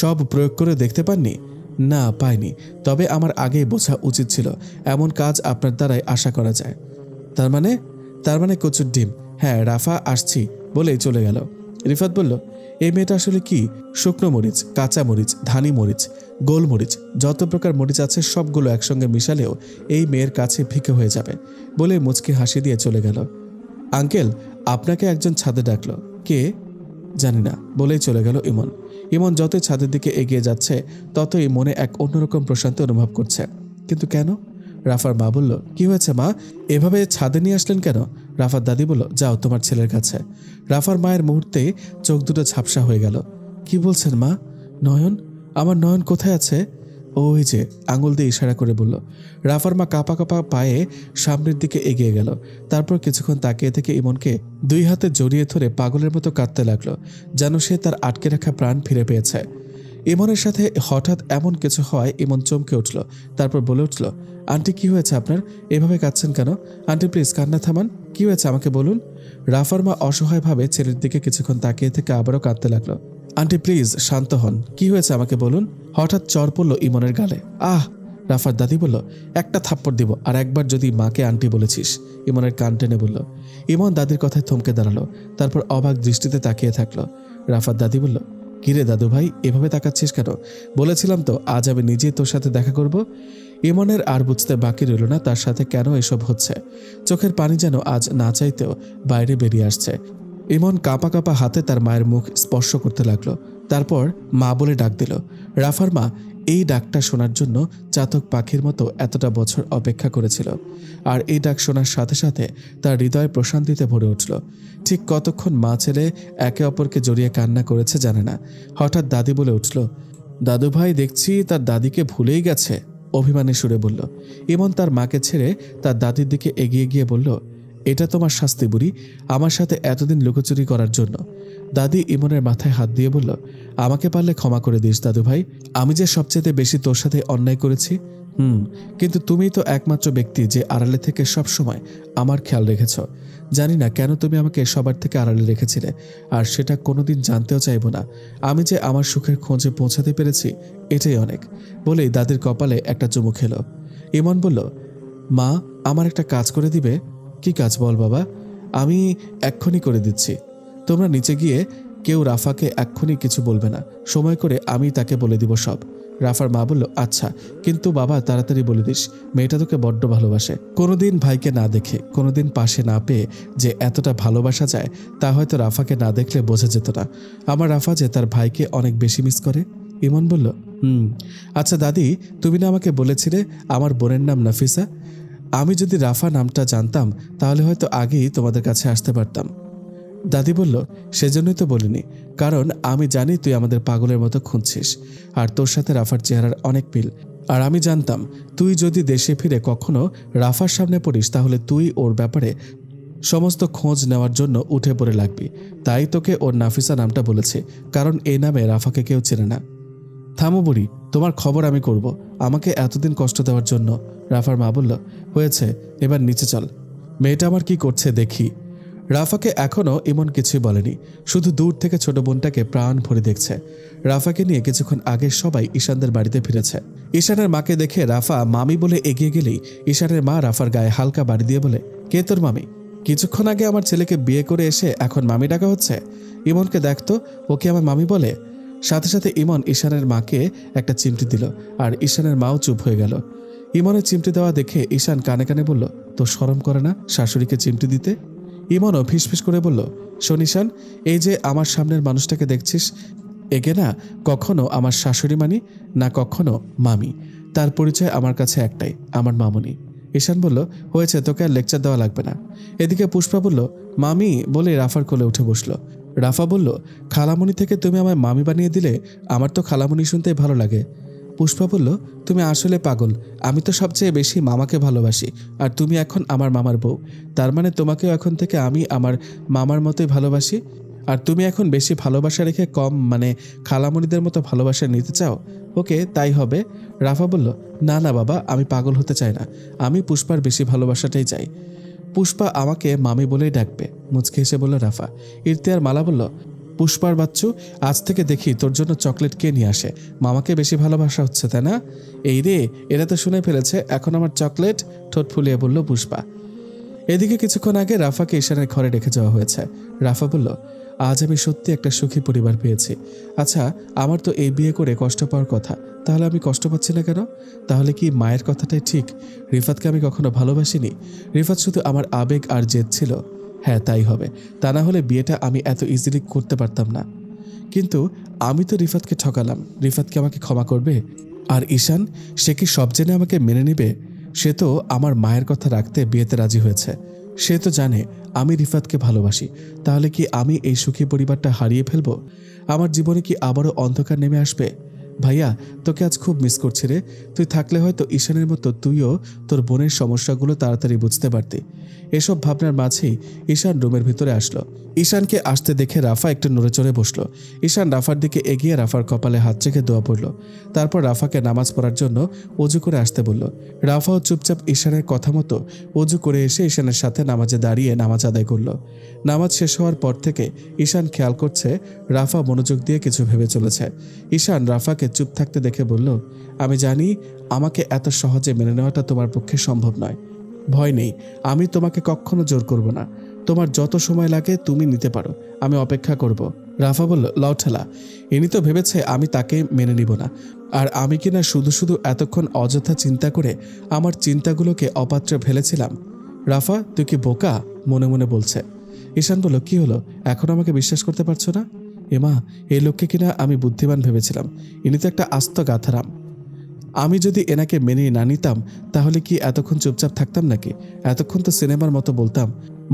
সব প্রয়োগ করে দেখতে পাননি? না পাইনি, তবে আমার আগেই বোঝা উচিত ছিল এমন কাজ আপনার দ্বারাই আশা করা যায়। তার মানে কচুর ডিম। হ্যাঁ রাফা আসছি বলেই চলে গেল। রিফাত বলল, এই মেয়েটা আসলে কি? শুকনো মরিচ, কাঁচা মরিচ, ধানি মরিচ, গোলমরিচ, যত প্রকার মরিচ আছে সবগুলো একসঙ্গে মিশালেও এই মেয়ের কাছে ফিকে হয়ে যাবে বলে মুচকি হাসি দিয়ে চলে গেল। আঙ্কেল আপনাকে একজন ছাদে ডাকলো। কে? জানি না বলেই চলে গেল ইমন। ইমন যতই ছাদের দিকে এগিয়ে যাচ্ছে ততই মনে এক অন্যরকম প্রশান্তি অনুভব করছে। কিন্তু কেন? রাফার মা বলল, কি হয়েছে মা, এভাবে ছাদে নিয়ে আসলেন কেন? রাফার দাদি বলল, যাও তোমার ছেলের কাছে। রাফার মায়ের মুহূর্তে চোখ দুটো ঝাপসা হয়ে গেল। কি বলছেন মা? নয়ন? আমার নয়ন কোথায় আছে? ওই যে, আঙুল দিয়ে ইশারা করে বলল। রাফার মা কাঁপা কাঁপা পায়ে সামনের দিকে এগিয়ে গেল। তারপর কিছুক্ষণ তাকিয়ে থেকে ইমনকে 2 হাতে জড়িয়ে ধরে পাগলের মতো কাঁদতে লাগলো, যেন সে তার আটকে রাখা প্রাণ ফিরে পেয়েছে। ইমনের সাথে হঠাৎ এমন কিছু হয় ইমন চমকে উঠল। তারপর বলে উঠল, আন্টি কি হয়েছে আপনার? এভাবে কাঁদছেন কেন? আন্টি প্লিজ কান্না থামান। কি হয়েছে আমাকে বলুন। রাফার মা অসহায়ভাবে ছেলের দিকে কিছুক্ষণ তাকিয়ে থেকে আবারও কাঁদতে লাগলো। আন্টি প্লিজ শান্ত হন, কি হয়েছে আমাকে বলুন। হঠাৎ চর পড়ল ইমনের গালে। আহ! রাফার দাদি বলল, একটা থাপ্পড় দিব, আর একবার যদি মাকে আন্টি বলেছিস। ইমনের কান টেনে বলল। ইমন দাদির কথায় থমকে দাঁড়ালো। তারপর অবাক দৃষ্টিতে তাকিয়ে থাকলো। রাফার দাদি বলল, কিরে দাদু ভাই, এভাবে তাকাচ্ছিস কেন? বলেছিলাম তো আজ আমি নিজেই তোর সাথে দেখা করব। ইমনের আর বুঝতে বাকি রইল না তার সাথে কেন এসব হচ্ছে। চোখের পানি যেন আজ না চাইতেও বাইরে বেরিয়ে আসছে। ইমন কাঁপা কাঁপা হাতে তার মায়ের মুখ স্পর্শ করতে লাগলো। তারপর মা বলে ডাক দিল। রাফার মা এই ডাকটা শোনার জন্য চাতক পাখির মতো এতটা বছর অপেক্ষা করেছিল। আর এই ডাক শোনার সাথে সাথে তার হৃদয় প্রশান্তিতে ভরে উঠল। ঠিক কতক্ষণ মা ছেলে একে অপরকে জড়িয়ে কান্না করেছে জানে না। হঠাৎ দাদি বলে উঠল, দাদু ভাই দেখছি তার দাদিকে ভুলেই গেছে। অভিমানী সুরে বলল। ইমন তার মাকে ছেড়ে তার দাদির দিকে এগিয়ে গিয়ে বলল, এটা তোমার শাস্তি বুড়ি, আমার সাথে এতদিন লুকোচুরি করার জন্য। দাদি ইমনের মাথায় হাত দিয়ে বলল, আমাকে পারলে ক্ষমা করে দিস দাদু ভাই, আমি যে সবচেয়ে বেশি তোর সাথে অন্যায় করেছি। কিন্তু তুমিই তো একমাত্র ব্যক্তি যে আড়ালে থেকে সব সময় আমার খেয়াল রেখেছ। জানি না কেন তুমি আমাকে সবার থেকে আড়ালে রেখেছিলে, আর সেটা কোনোদিন জানতেও চাইব না। আমি যে আমার সুখের খোঁজে পৌঁছাতে পেরেছি এটাই অনেক। বলেই দাদির কপালে একটা চুমু খেলো। ইমন বলল, মা আমার একটা কাজ করে দিবে? কি কাজ বল বাবা। আমি এক্ষুনি করে দিচ্ছি। তোমরা নিচে গিয়ে কেউ রাফাকে এক্ষুনি কিছু বলবে না, সময় করে আমি তাকে বলে দিব সব। রাফার মা বলল, আচ্ছা, কিন্তু বাবা তাড়াতাড়ি বলে দিস, মেয়েটা তোকে বড্ড ভালোবাসে। কোনোদিন ভাইকে না দেখে, কোনোদিন পাশে না পেয়ে যে এতটা ভালোবাসা যায় তা হয়তো রাফাকে না দেখলে বোঝা যেত না। আমার রাফা যে তার ভাইকে অনেক বেশি মিস করে। ইমন বলল, আচ্ছা দাদি, তুমি না আমাকে বলেছিলে আমার বোনের নাম নাফিসা? আমি যদি রাফা নামটা জানতাম তাহলে হয়তো আগেই তোমাদের কাছে আসতে পারতাম। দাদি বলল, সেজন্যই তো বলিনি, কারণ আমি জানি তুই আমাদের পাগলের মতো খুঁজছিস, আর তোর সাথে রাফার চেহারার অনেক মিল। আর আমি জানতাম তুই যদি দেশে ফিরে কখনো রাফার সামনে পড়িস তাহলে তুই ওর ব্যাপারে সমস্ত খোঁজ নেওয়ার জন্য উঠে পড়ে লাগবি। তাই তোকে ওর নাফিসা নামটা বলেছে, কারণ এই নামে রাফাকে কেউ চেনে না। থামো বুড়ি, তোমার খবর আমি করব, আমাকে এতদিন কষ্ট দেওয়ার জন্য। রাফার মা বলল, হয়েছে, এবার নিচে চল, মেয়েটা আমার কি করছে দেখি। রাফাকে এখনও ইমন কিছুই বলেনি, শুধু দূর থেকে ছোট বোনটাকে প্রাণ ভরে দেখছে। রাফাকে নিয়ে কিছুক্ষণ আগে সবাই ঈশানদের বাড়িতে ফিরেছে। ঈশানের মাকে দেখে রাফা মামি বলে এগিয়ে গেলেই ঈশানের মা রাফার গায়ে হালকা বাড়ি দিয়ে বলে, কে তোর মামি? কিছুক্ষণ আগে আমার ছেলেকে বিয়ে করে এসে এখন মামি ডাকা হচ্ছে? ইমনকে দেখতো, ওকে আমার মামি বলে। সাথে সাথে ইমন ঈশানের মাকে একটা চিমটি দিল, আর ঈশানের মাও চুপ হয়ে গেল। ইমনের চিমটি দেওয়া দেখে ঈশান কানে কানে বলল, তোর শরম করে না শাশুড়িকে চিমটি দিতে? ইমনও ফিসফিস করে বলল, শোন ঈশান, এই যে আমার সামনের মানুষটাকে দেখছিস, একে না কখনো আমার শাশুড়ি মানি, না কখনো মামি। তার পরিচয় আমার কাছে একটাই, আমার মামুনি। ঈশান বলল, হয়েছে, তোকে আর লেকচার দেওয়া লাগবে না। এদিকে পুষ্পা বলল, মামি বলে রাফার কোলে উঠে বসলো। রাফা বলল, খালামণি থেকে তুমি আমায় মামি বানিয়ে দিলে, আমার তো খালামণি শুনতেই ভালো লাগে। পুষ্পা বলল, তুমি আসলে পাগল, আমি তো সবচেয়ে বেশি মামাকে ভালোবাসি, আর তুমি এখন আমার মামার বউ, তার মানে তোমাকেও এখন থেকে আমি আমার মামার মতোই ভালোবাসি। আর তুমি এখন বেশি ভালোবাসা রেখে কম মানে খালামণিদের মতো ভালোবাসা নিতে চাও? ওকে, তাই হবে। রাফা বলল, না না বাবা, আমি পাগল হতে চাই না, আমি পুষ্পার বেশি ভালোবাসাটাই চাই। পুষ্পা আমাকে মামি বলেই ডাকবে, মুচকে এসে বলল রাফা। ইরতিয়ার মালা বলল, পুষ্পার বাচ্চু, আজ থেকে দেখি তোর জন্য চকলেট কে নিয়ে আসে, মামাকে বেশি ভালোবাসা হচ্ছে তাই না? এই রে, এরা তো শুনে ফেলেছে, এখন আমার চকলেট, ঠোঁট ফুলিয়ে বলল পুষ্পা। এদিকে কিছুক্ষণ আগে রাফাকে ঈশানের ঘরে রেখে যাওয়া হয়েছে। রাফা বলল, আজ আমি সত্যি একটা সুখী পরিবার পেয়েছি। আচ্ছা, আমার তো এই বিয়ে করে কষ্ট পাওয়ার কথা, তাহলে আমি কষ্ট পাচ্ছি না কেন? তাহলে কি মায়ের কথাটাই ঠিক? রিফাতকে আমি কখনো ভালোবাসিনি, রিফাত শুধু আমার আবেগ আর জেদ ছিল। হ্যাঁ, তাই হবে, তা না হলে বিয়েটা আমি এত ইজিলি করতে পারতাম না। কিন্তু আমি তো রিফাতকে ঠকালাম, রিফাতকে আমাকে ক্ষমা করবে? আর ঈশান, সে কি সব জেনে আমাকে মেনে নেবে? সে তো আমার মায়ের কথা রাখতে বিয়েতে রাজি হয়েছে। সে তো জানে আমি রিফাতকে ভালোবাসি, তাহলে কি আমি এই সুখী পরিবারটা হারিয়ে ফেলবো? আমার জীবনে কি আবারও অন্ধকার নেমে আসবে? ভাইয়া, তোকে আজ খুব মিস করছি রে। তুই থাকলে হয়তো ঈশানের মতো তুইও তোর বোনের সমস্যাগুলো তাড়াতাড়ি বুঝতে পারতি। এসব ভাবনার মাঝেই ঈশান রুমের ভিতরে আসলো। ঈশানকে আসতে দেখে রাফা একটু নড়ে চড়ে বসলো। ঈশান রাফার দিকে এগিয়ে রাফার কপালে হাত রেখে দোয়া পড়ল। তারপর রাফাকে নামাজ পড়ার জন্য অজু করে আসতে বলল। রাফাও চুপচাপ ঈশানের কথা মতো অজু করে এসে ঈশানের সাথে নামাজে দাঁড়িয়ে নামাজ আদায় করল। নামাজ শেষ হওয়ার পর থেকে ঈশান খেয়াল করছে রাফা মনোযোগ দিয়ে কিছু ভেবে চলেছে। ঈশান রাফাকে চুপ থাকতে দেখে বলল, আমি জানি আমাকে এত সহজে মেনে নেওয়াটা তোমার পক্ষে সম্ভব নয়। ভয় নেই, আমি তোমাকে কখনো জোর করব না। তোমার যত সময় লাগে তুমি নিতে পারো, আমি অপেক্ষা করব। রাফা বলল, লও ঠেলা। ইনি তো ভেবেছে আমি তাকে মেনে নিব না, আর আমি কিনা শুধু শুধু এতক্ষণ অযথা চিন্তা করে আমার চিন্তাগুলোকে অপাত্রে ফেলেছিলাম। রাফা, তুই কি বোকা? মনে মনে বলছে। ঈশান বলল, কি হলো, এখন আমাকে বিশ্বাস করতে পারছো না? এমা, এই লোককে কিনা আমি বুদ্ধিমান ভেবেছিলাম, ইনি তো একটা আস্ত গাথারাম। আমি যদি এনাকে মেনে না নিতাম তাহলে কি এতক্ষণ চুপচাপ থাকতাম নাকি? এতক্ষণ তো সিনেমার মতো বলতাম,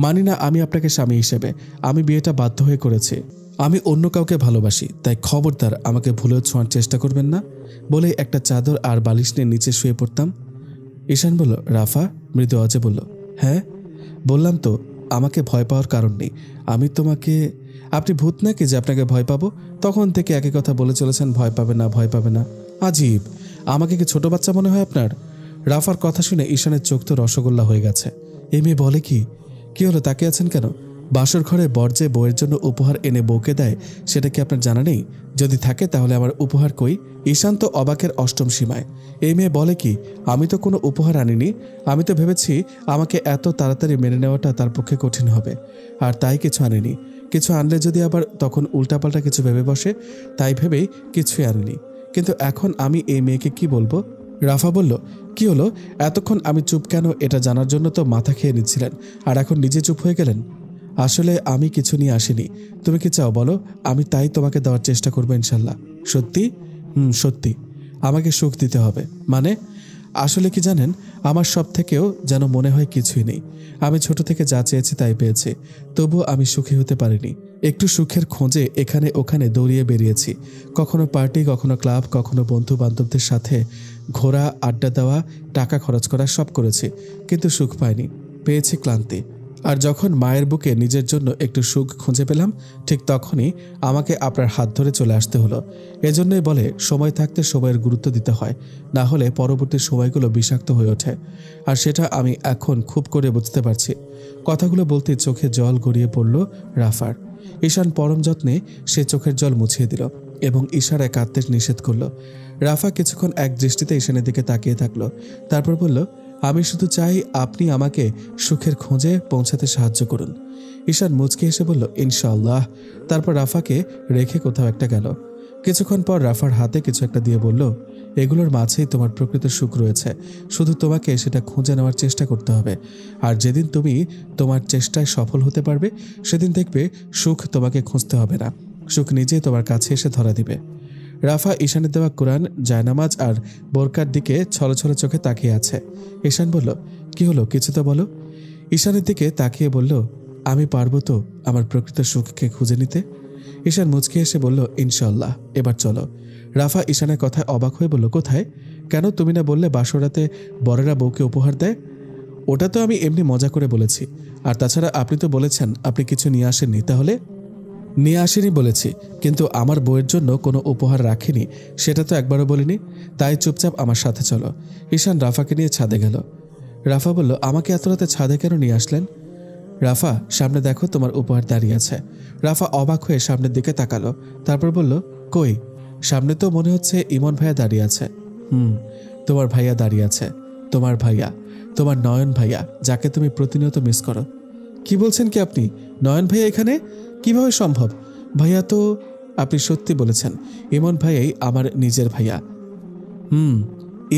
মানি না আমি আপনাকে স্বামী হিসেবে, আমি বিয়েটা বাধ্য হয়ে করেছি, আমি অন্য কাউকে ভালোবাসি, তাই খবরদার আমাকে ভুলেও ছোঁয়ার চেষ্টা করবেন না বলে একটা চাদর আর বালিশ নিয়ে নিচে শুয়ে পড়তাম। ঈশান বলল, রাফা? মৃদু আওয়াজে বলল, হ্যাঁ। বললাম তো আমাকে ভয় পাওয়ার কারণ নেই, আমি তোমাকে। আপনি ভূত নাকি যে আপনাকে ভয় পাবো? তখন থেকে একই কথা বলে চলেছেন, ভয় পাবে না, ভয় পাবে না। আজীব, আমাকে কি ছোট বাচ্চা মনে হয় আপনার? রাফার কথা শুনে ঈশানের চোখ তো রসগোল্লা হয়ে গেছে। এই মেয়ে বলে কি? কি হলো, তাকিয়ে আছেন কেন? বাসর ঘরে বর যে বউয়ের জন্য উপহার এনে বউকে দেয় সেটা কি আপনার জানা নেই? যদি থাকে তাহলে আমার উপহার কই? ঈশান তো অবাকের অষ্টম সীমায়। এই মেয়ে বলে কি, আমি তো কোনো উপহার আনিনি। আমি তো ভেবেছি আমাকে এত তাড়াতাড়ি মেনে নেওয়াটা তার পক্ষে কঠিন হবে, আর তাই কিছু আনিনি। কিছু আনলে যদি আবার তখন উল্টাপাল্টা কিছু ভেবে বসে, তাই ভেবেই কিছুই আনিনি। কিন্তু এখন আমি এই মেয়েকে কি বলবো? রাফা বলল, কি হলো, এতক্ষণ আমি চুপ কেন এটা জানার জন্য তো মাথা খেয়ে নিচ্ছিলেন, আর এখন নিজে চুপ হয়ে গেলেন। আসলে আমি কিছু নিয়ে আসিনি, তুমি কি চাও বলো, আমি তাই তোমাকে দেওয়ার চেষ্টা করবো ইনশাল্লাহ। সত্যি? সত্যি। আমাকে সুখ দিতে হবে মানে? আসলে কি জানেন, আমার সব থেকেও যেন মনে হয় কিছুই নেই। আমি ছোট থেকে যা চেয়েছি তাই পেয়েছি, তবুও আমি সুখী হতে পারিনি। একটু সুখের খোঁজে এখানে ওখানে দৌড়িয়ে বেরিয়েছি, কখনো পার্টি, কখনো ক্লাব, কখনো বন্ধু বান্ধবদের সাথে ঘোরা, আড্ডা দেওয়া, টাকা খরচ করা, সব করেছি, কিন্তু সুখ পাইনি, পেয়েছি ক্লান্তি। আর যখন মায়ের বুকে নিজের জন্য একটু সুখ খুঁজে পেলাম, ঠিক তখনই আমাকে আপনার হাত ধরে চলে আসতে হলো। এজন্যই বলে সময় থাকতে সময়ের গুরুত্ব দিতে হয়, না হলে পরবর্তী সময়গুলো বিষাক্ত হয়ে ওঠে। আর সেটা আমি এখন খুব করে বুঝতে পারছি। কথাগুলো বলতে চোখে জল গড়িয়ে পড়ল রাফার। ঈশান পরম যত্নে সে চোখের জল মুছিয়ে দিল এবং ইশারায় কাঁদতে নিষেধ করল। রাফা কিছুক্ষণ এক দৃষ্টিতে ঈশানের দিকে তাকিয়ে থাকলো, তারপর বলল, আমি শুধু চাই আপনি আমাকে সুখের খোঁজে পৌঁছাতে সাহায্য করুন। ঈশান মুচকি হেসে বলল, ইনশাআল্লাহ। তারপর রাফাকে রেখে কোথাও একটা গেল। কিছুক্ষণ পর রাফার হাতে কিছু একটা দিয়ে বলল, এগুলোর মাঝেই তোমার প্রকৃত সুখ রয়েছে, শুধু তোমাকে সেটা খুঁজে নেওয়ার চেষ্টা করতে হবে। আর যেদিন তুমি তোমার চেষ্টায় সফল হতে পারবে, সেদিন দেখবে সুখ তোমাকে খুঁজতে হবে না, সুখ নিজেই তোমার কাছে এসে ধরা দিবে। রাফা ঈশানের দেওয়া কোরআন, জায়নামাজ আর বোরকার দিকে ছলছল চোখে তাকিয়ে আছে। ঈশান বলল, কি হলো, কিছু তো বলো। ঈশানের দিকে তাকিয়ে বলল, আমি পারবো তো আমার প্রকৃত সুখকে খুঁজে নিতে? ঈশান মুচকি এসে বলল, ইনশাল্লাহ, এবার চলো। রাফা ঈশানের কথায় অবাক হয়ে বলল, কোথায়? কেন, তুমি না বললে বাসরাতে বরেরা বউকে উপহার দেয়? ওটা তো আমি এমনি মজা করে বলেছি, আর তাছাড়া আপনি তো বলেছেন আপনি কিছু নিয়ে আসেননি। তাহলে? নিয়ে আসেনি বলেছি, কিন্তু আমার বউয়ের জন্য কোনো উপহার রাখিনি সেটা তো একবারও বলিনি। তাই চুপচাপ আমার সাথে চলো। ঈশান রাফাকে নিয়ে ছাদে গেল। রাফা বলল, আমাকে এত রাতে ছাদে কেন নিয়ে আসলেন? রাফা, সামনে দেখো তোমার উপহার দাঁড়িয়ে আছে। রাফা অবাক হয়ে সামনের দিকে তাকালো, তারপর বলল, কই? সামনে তো মনে হচ্ছে ইমন ভাইয়া দাঁড়িয়ে আছে। তোমার ভাইয়া দাঁড়িয়ে আছে, তোমার ভাইয়া, তোমার নয়ন ভাইয়া, যাকে তুমি প্রতিনিয়ত মিস করো। কি বলছেন কি আপনি? নয়ন ভাইয়া এখানে কিভাবে সম্ভব? ভাইয়া তো, আপনি সত্যি বলেছেন, ইমন ভাইয়াই আমার নিজের ভাইয়া।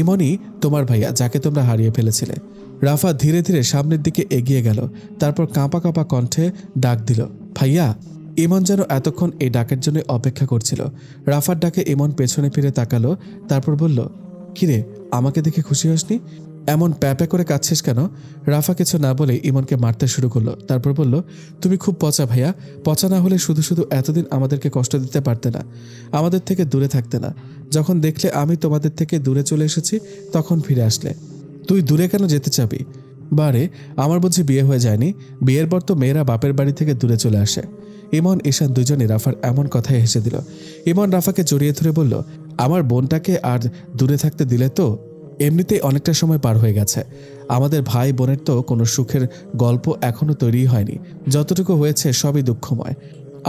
ইমনই তোমার ভাইয়া, যাকে তোমরা হারিয়ে ফেলেছিলে। রাফা ধীরে ধীরে সামনের দিকে এগিয়ে গেল, তারপর কাঁপা কাঁপা কণ্ঠে ডাক দিল, ভাইয়া। ইমন যেন এতক্ষণ এই ডাকের জন্য অপেক্ষা করছিল। রাফার ডাকে ইমন পেছনে ফিরে তাকালো, তারপর বলল, কিরে, আমাকে দেখে খুশি হসনি? এমন প্যাপে করে কাঁদছিস কেন? রাফা কিছু না বলে ইমনকে মারতে শুরু করলো। তারপর বলল, তুমি খুব পচা ভাইয়া। পচা না হলে শুধু শুধু এতদিন আমাদেরকে কষ্ট দিতে পারতে না, আমাদের থেকে দূরে থাকতে না। যখন দেখলে আমি তোমাদের থেকে দূরে চলে এসেছি তখন ফিরে আসলে। তুই দূরে কেন যেতে চাবি? বারে, আমার বুঝি বিয়ে হয়ে যায়নি? বিয়ের পর তো মেয়েরা বাপের বাড়ি থেকে দূরে চলে আসে। ইমন ঈশান দুজনই রাফার এমন কথায় হেসে দিল। ইমন রাফাকে জড়িয়ে ধরে বলল, আমার বোনটাকে আর দূরে থাকতে দিলে তো? এমনিতেই অনেকটা সময় পার হয়ে গেছে। আমাদের ভাই বোনের তো কোনো সুখের গল্প এখনো তৈরি হয়নি। যতটুকু হয়েছে সবই দুঃখময়।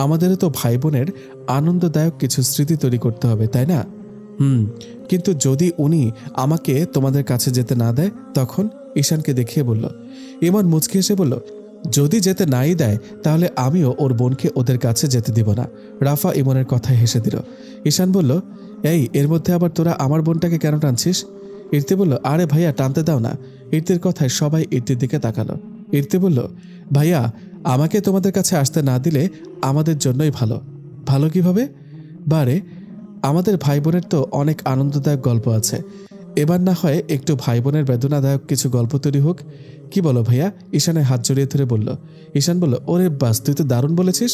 আমাদেরও তো ভাই বোনের আনন্দদায়ক কিছু স্মৃতি তৈরি করতে হবে, তাই না? কিন্তু যদি উনি আমাকে তোমাদের কাছে যেতে না দেয় তখন? ঈশানকে দেখিয়ে বলল। ইমন মুচকি এসে বলল, যদি যেতে নাই দেয় তাহলে আমিও ওর বোনকে ওদের কাছে যেতে দিব না। রাফা ইমনের কথায় হেসে দিল। ঈশান বলল, এই এর মধ্যে আবার তোরা আমার বোনটাকে কেন টানছিস? ইর্তি বলল, আরে ভাইয়া টানতে দাও না। ইর্তির কথায় সবাই ইর্তির দিকে তাকালো। ইর্তি বলল, ভাইয়া আমাকে তোমাদের কাছে আসতে না দিলে আমাদের জন্যই ভালো। ভালো কিভাবে? বারে, আমাদের ভাই বোনের তো অনেক আনন্দদায়ক গল্প আছে। এবার না হয় একটু ভাই বোনের বেদনাদায়ক কিছু গল্প তৈরি হোক। কি বলো ভাইয়া? ঈশানের হাত জড়িয়ে ধরে বলল। ঈশান বলল, ওরে বাস, তুই তো দারুণ বলেছিস।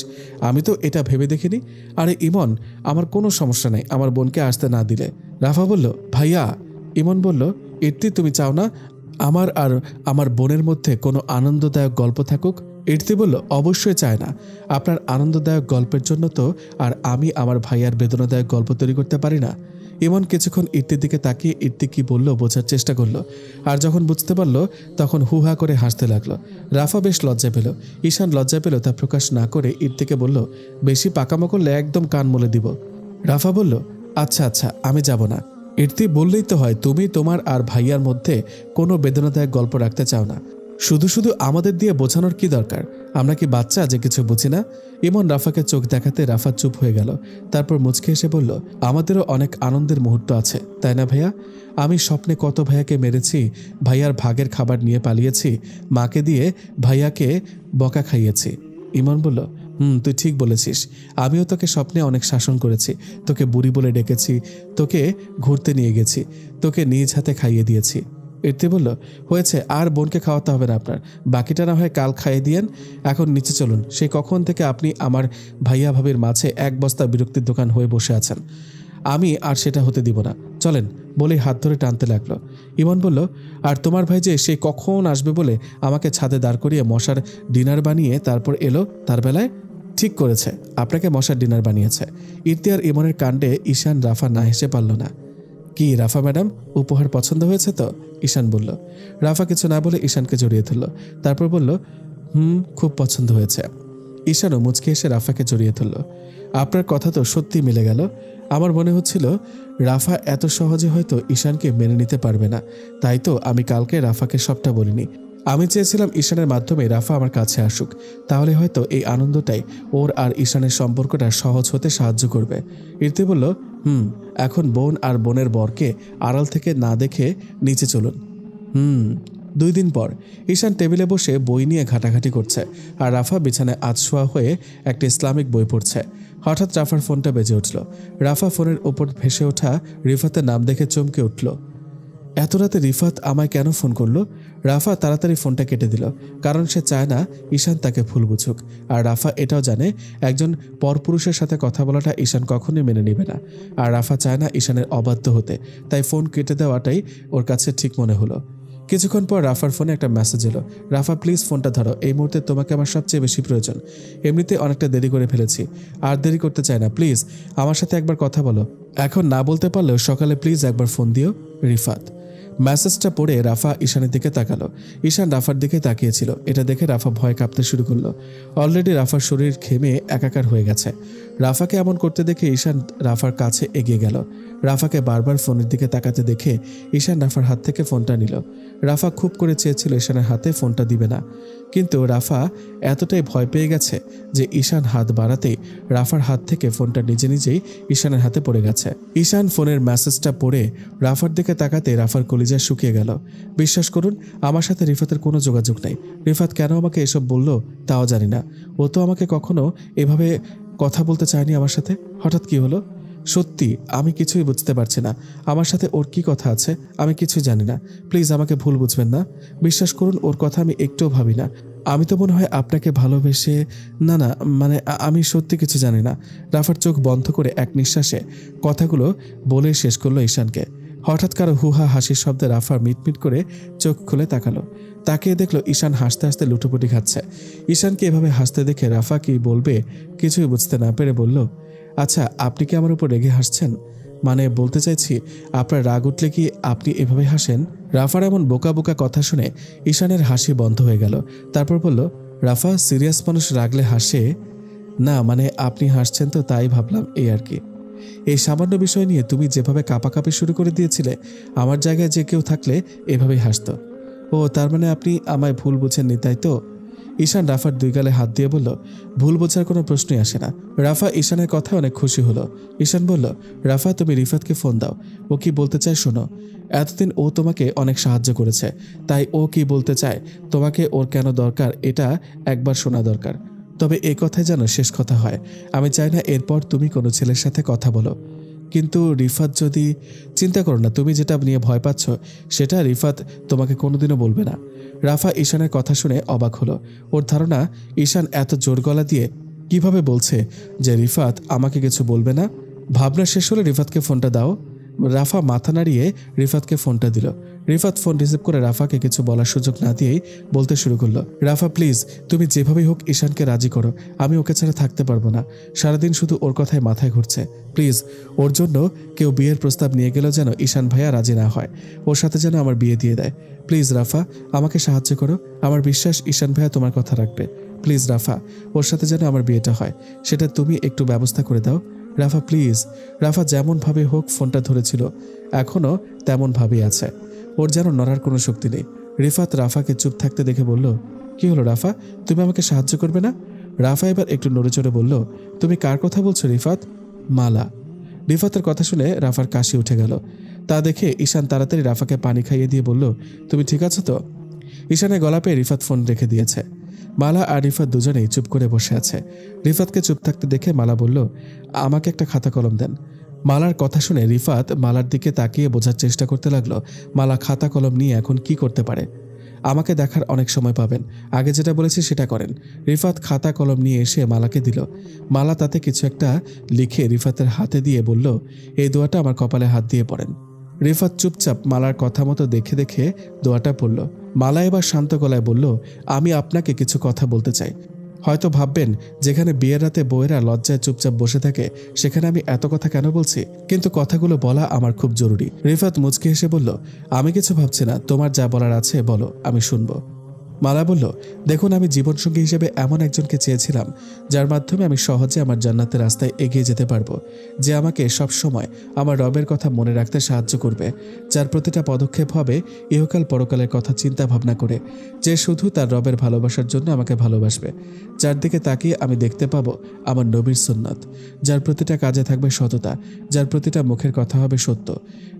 আমি তো এটা ভেবে দেখিনি। আরে ইমন, আমার কোনো সমস্যা নেই আমার বোনকে আসতে না দিলে। রাফা বলল, ভাইয়া। ইমন বলল, ইর্তি তুমি চাও না আমার আর আমার বোনের মধ্যে কোনো আনন্দদায়ক গল্প থাকুক? ইর্তি বলল, অবশ্যই চায় না। আপনার আনন্দদায়ক গল্পের জন্য তো আর আমি আমার ভাইয়ার বেদনাদায়ক গল্প তৈরি করতে পারি না। ইমন কিছুক্ষণ ইর্তির দিকে তাকিয়ে ইর্তি কি বলল বোঝার চেষ্টা করলো। আর যখন বুঝতে পারলো তখন হুহা করে হাসতে লাগলো। রাফা বেশ লজ্জা পেল। ঈশান লজ্জা পেল তা প্রকাশ না করে ইর্তিকে বলল, বেশি পাকামো করলে একদম কান মলে দিব। রাফা বলল, আচ্ছা আচ্ছা, আমি যাব না। ইর্তি বললেই তো হয় তুমি তোমার আর ভাইয়ার মধ্যে কোনো বেদনাদায়ক গল্প রাখতে চাও না। শুধু শুধু আমাদের দিয়ে বোঝানোর কি দরকার? আমরা কি বাচ্চা যে কিছু বুঝি না? ইমন রাফাকে চোখ দেখাতে রাফা চুপ হয়ে গেল। তারপর মুচকে এসে বলল, আমাদেরও অনেক আনন্দের মুহূর্ত আছে, তাই না ভাইয়া? আমি স্বপ্নে কত ভাইয়াকে মেরেছি, ভাইয়ার ভাগের খাবার নিয়ে পালিয়েছি, মাকে দিয়ে ভাইয়াকে বকা খাইয়েছি। ইমন বলল, তুই ঠিক বলেছিস। আমিও তোকে স্বপ্নে অনেক শাসন করেছি, তোকে বুড়ি বলে ডেকেছি, তোকে ঘুরতে নিয়ে গেছি, তোকে নিজ হাতে খাইয়ে দিয়েছি। ইর্তি বলল, হয়েছে, আর বোনকে খাওয়াতে হবে না আপনার। বাকিটা না হয় কাল খাইয়ে দিয়েন। এখন নিচে চলুন। সেই কখন থেকে আপনি আমার ভাইয়া ভাবির মাঝে এক বস্তা বিরক্তির দোকান হয়ে বসে আছেন। আমি আর সেটা হতে দিব না। চলেন, বলেই হাত ধরে টানতে লাগলো। ইমন বলল, আর তোমার ভাই যে সেই কখন আসবে বলে আমাকে ছাদে দাঁড় করিয়ে মশার ডিনার বানিয়ে তারপর এলো, তার বেলায় ঠিক করেছে, আপনাকে মশার ডিনার বানিয়েছে। ইর্তি আর ইমনের কাণ্ডে ঈশান রাফা না হেসে পারল না। কি রাফা ম্যাডাম, উপহার পছন্দ হয়েছে তো? ঈশান বলল। রাফা কিছু না বলে ঈশানকে জড়িয়ে ধরল। তারপর বলল, খুব পছন্দ হয়েছে। ঈশানও মুচকে এসে রাফাকে জড়িয়ে ধরল। আপনার কথা তো সত্যি মিলে গেল। আমার মনে হচ্ছিল রাফা এত সহজে হয়তো ঈশানকে মেনে নিতে পারবে না, তাই তো আমি কালকে রাফাকে সবটা বলিনি। আমি চেয়েছিলাম ঈশানের মাধ্যমে রাফা আমার কাছে আসুক, তাহলে হয়তো এই আনন্দটাই ওর আর ঈশানের সম্পর্কটা সহজ হতে সাহায্য করবে। ইর্তি বলল, এখন বোন আর বোনের বরকে আড়াল থেকে না দেখে নিচে চলুন। 2 দিন পর ঈশান টেবিলে বসে বই নিয়ে ঘাটাঘাটি করছে, আর রাফা বিছানায় আধশোয়া হয়ে একটা ইসলামিক বই পড়ছে। হঠাৎ রাফার ফোনটা বেজে উঠল। রাফা ফোনের ওপর ভেসে ওঠা রিফাতের নাম দেখে চমকে উঠল। এত রাতে রিফাত আমায় কেন ফোন করলো? রাফা তাড়াতাড়ি ফোনটা কেটে দিল, কারণ সে চায় না ঈশান তাকে ভুল বুঝুক। আর রাফা এটাও জানে একজন পরপুরুষের সাথে কথা বলাটা ঈশান কখনোই মেনে নেবে না। আর রাফা চায় না ঈশানের অবাধ্য হতে, তাই ফোন কেটে দেওয়াটাই ওর কাছে ঠিক মনে হলো। কিছুক্ষণ পর রাফার ফোনে একটা মেসেজ এলো, রাফা প্লিজ ফোনটা ধরো, এই মুহূর্তে তোমাকে আমার সবচেয়ে বেশি প্রয়োজন। এমনিতে অনেকটা দেরি করে ফেলেছি, আর দেরি করতে চাই না, প্লিজ আমার সাথে একবার কথা বলো। এখন না বলতে পারলেও সকালে প্লিজ একবার ফোন দিও, রিফাত। মেসেজটা পড়ে রাফা ঈশানের দিকে তাকালো। ঈশান রাফার দিকে তাকিয়েছিল। এটা দেখে রাফা ভয় কাঁপতে শুরু করলো। অলরেডি রাফার শরীর ঘেমে একাকার হয়ে গেছে। রাফাকে এমন করতে দেখে ঈশান রাফার কাছে এগিয়ে গেল। রাফাকে বারবার ফোনের দিকে তাকাতে দেখে ঈশান রাফার হাত থেকে ফোনটা নিল। রাফা খুব করে চেয়েছিল ঈশানের হাতে ফোনটা দিবে না, কিন্তু রাফা এতটাই ভয় পেয়ে গেছে যে ঈশান হাত বাড়াতেই রাফার হাত থেকে ফোনটা নিজে নিজেই ঈশানের হাতে পড়ে গেছে। ঈশান ফোনের মেসেজটা পড়ে রাফার দিকে তাকাতে রাফার কলিজা শুকিয়ে গেল। বিশ্বাস করুন, আমার সাথে রিফাতের কোনো যোগাযোগ নেই। রিফাত কেন আমাকে এসব বলল তাও জানি না। ও তো আমাকে কখনো এভাবে কথা বলতে চায়নি আমার সাথে। হঠাৎ কি হলো? সত্যি আমি কিছুই বুঝতে পারছি না। আমার সাথে ওর কি কথা আছে আমি কিছুই জানি না। প্লিজ আমাকে ভুল বুঝবেন না। বিশ্বাস করুন, ওর কথা আমি একটুও ভাবি না। আমি তো মনে হয় আপনাকে ভালোবেসে। না না, মানে আমি সত্যি কিছু জানি না। রাফার চোখ বন্ধ করে এক নিঃশ্বাসে কথাগুলো বলে শেষ করলো ঈশানকে। হঠাৎ কারো হুহা হাসির শব্দে রাফা মিটমিট করে চোখ খুলে তাকালো। তাকিয়ে দেখলো ঈশান হাসতে হাসতে লুটোপুটি খাচ্ছে। ঈশানকে এভাবে হাসতে দেখে রাফা কি বলবে কিছুই বুঝতে না পেরে বলল, আচ্ছা আপনি কি আমার উপর রেগে হাসছেন? মানে বলতে চাইছি, আপনার রাগ উঠলে কি আপনি এভাবে হাসেন? রাফার এমন বোকা বোকা কথা শুনে ঈশানের হাসি বন্ধ হয়ে গেল। তারপর বলল, রাফা, সিরিয়াস মানুষ রাগলে হাসে না, মানে আপনি হাসছেন তো তাই ভাবলাম, এই আর কি। এই সামান্য বিষয় নিয়ে তুমি যেভাবে কাঁপাকাঁপি শুরু করে দিয়েছিলে, আমার জায়গায় যে কেউ থাকলে এভাবেই হাসতো। ও তার মানে আপনি আমায় ভুল বুঝেননি, তাই তো? ঈশান রাফার দুই গালে হাত দিয়ে বলল, ভুল বোঝার কোনো প্রশ্নই আসে না। রাফা ঈশানের কথায় অনেক খুশি হলো। ঈশান বলল, রাফা তুমি রিফাতকে ফোন দাও, ও কি বলতে চায় শোনো। এতদিন ও তোমাকে অনেক সাহায্য করেছে, তাই ও কি বলতে চায়, তোমাকে ওর কেন দরকার, এটা একবার শোনা দরকার। তবে এ কথায় যেন শেষ কথা হয়। আমি চাই না এরপর তুমি কোনো ছেলের সাথে কথা বলো। কিন্তু রিফাত যদি। চিন্তা করো না, তুমি যেটা নিয়ে ভয় পাচ্ছ সেটা রিফাত তোমাকে কোনোদিনও বলবে না। রাফা ঈশানের কথা শুনে অবাক হলো। ওর ধারণা ঈশান এত জোর গলা দিয়ে কিভাবে বলছে যে রিফাত আমাকে কিছু বলবে না। ভাবনা শেষ হলে রিফাতকে ফোনটা দাও। রাফা মাথা নাড়িয়ে রিফাতকে ফোনটা দিল। রিফাত ফোন রিসিভ করে রাফাকে কিছু বলার সুযোগ না দিয়েই বলতে শুরু করলো, রাফা প্লিজ, তুমি যেভাবেই হোক ঈশানকে রাজি করো। আমি ওকে ছাড়া থাকতে পারবো না। সারাদিন শুধু ওর কথায় মাথায় ঘুরছে। প্লিজ, ওর জন্য কেউ বিয়ের প্রস্তাব নিয়ে গেলেও যেন ঈশান ভাইয়া রাজি না হয়। ওর সাথে যেন আমার বিয়ে দিয়ে দেয়। প্লিজ রাফা, আমাকে সাহায্য করো। আমার বিশ্বাস ঈশান ভাইয়া তোমার কথা রাখবে। প্লিজ রাফা, ওর সাথে যেন আমার বিয়েটা হয়, সেটা তুমি একটু ব্যবস্থা করে দাও। রাফা প্লিজ। রাফা যেমনভাবে হোক ফোনটা ধরেছিল, এখনও তেমনভাবেই আছে। ওর যেন নড়ার কোনো শক্তি নেই। রিফাত রাফাকে চুপ থাকতে দেখে বলল, কি হলো রাফা, তুমি আমাকে সাহায্য করবে না? রাফা এবার একটু নড়েচড়ে বলল, তুমি কার কথা বলছো রিফাত? মালা। রিফাতের কথা শুনে রাফার কাশি উঠে গেল। তা দেখে ঈশান তাড়াতাড়ি রাফাকে পানি খাইয়ে দিয়ে বলল, তুমি ঠিক আছো তো? ঈশানের গলা পেয়ে রিফাত ফোন রেখে দিয়েছে। মালা আর রিফাত দুজনেই চুপ করে বসে আছে। রিফাতকে চুপ থাকতে দেখে মালা বলল, আমাকে একটা খাতা কলম দেন। মালার কথা শুনে রিফাত মালার দিকে তাকিয়ে বোঝার চেষ্টা করতে লাগলো মালা খাতা কলম নিয়ে এখন কি করতে পারে। আমাকে দেখার অনেক সময় পাবেন, আগে যেটা বলেছি সেটা করেন। রিফাত খাতা কলম নিয়ে এসে মালাকে দিল। মালা তাতে কিছু একটা লিখে রিফাতের হাতে দিয়ে বলল, এই দোয়াটা আমার কপালে হাত দিয়ে পড়েন। রিফাত চুপচাপ মালার কথা মতো দেখে দেখে দোয়াটা পড়ল। মালা এবার শান্ত গলায় বলল, আমি আপনাকে কিছু কথা বলতে চাই। হয়তো ভাববেন যেখানে বিয়ের রাতে বউয়েরা লজ্জায় চুপচাপ বসে থাকে সেখানে আমি এত কথা কেন বলছি, কিন্তু কথাগুলো বলা আমার খুব জরুরি। রিফাত মুচকি হেসে বলল, আমি কিছু ভাবছি না, তোমার যা বলার আছে বলো, আমি শুনবো। মালা বলল, দেখুন, আমি জীবনসঙ্গী হিসেবে এমন একজনকে চেয়েছিলাম যার মাধ্যমে আমি সহজে আমার জান্নাতের রাস্তায় এগিয়ে যেতে পারবো, যে আমাকে সব সময় আমার রবের কথা মনে রাখতে সাহায্য করবে, যার প্রতিটা পদক্ষেপ হবে ইহকাল পরকালের কথা চিন্তা ভাবনা করে, যে শুধু তার রবের ভালোবাসার জন্য আমাকে ভালোবাসবে, যার দিকে তাকিয়ে আমি দেখতে পাবো আমার নবীর সুন্নাত, যার প্রতিটা কাজে থাকবে সততা, যার প্রতিটা মুখের কথা হবে সত্য,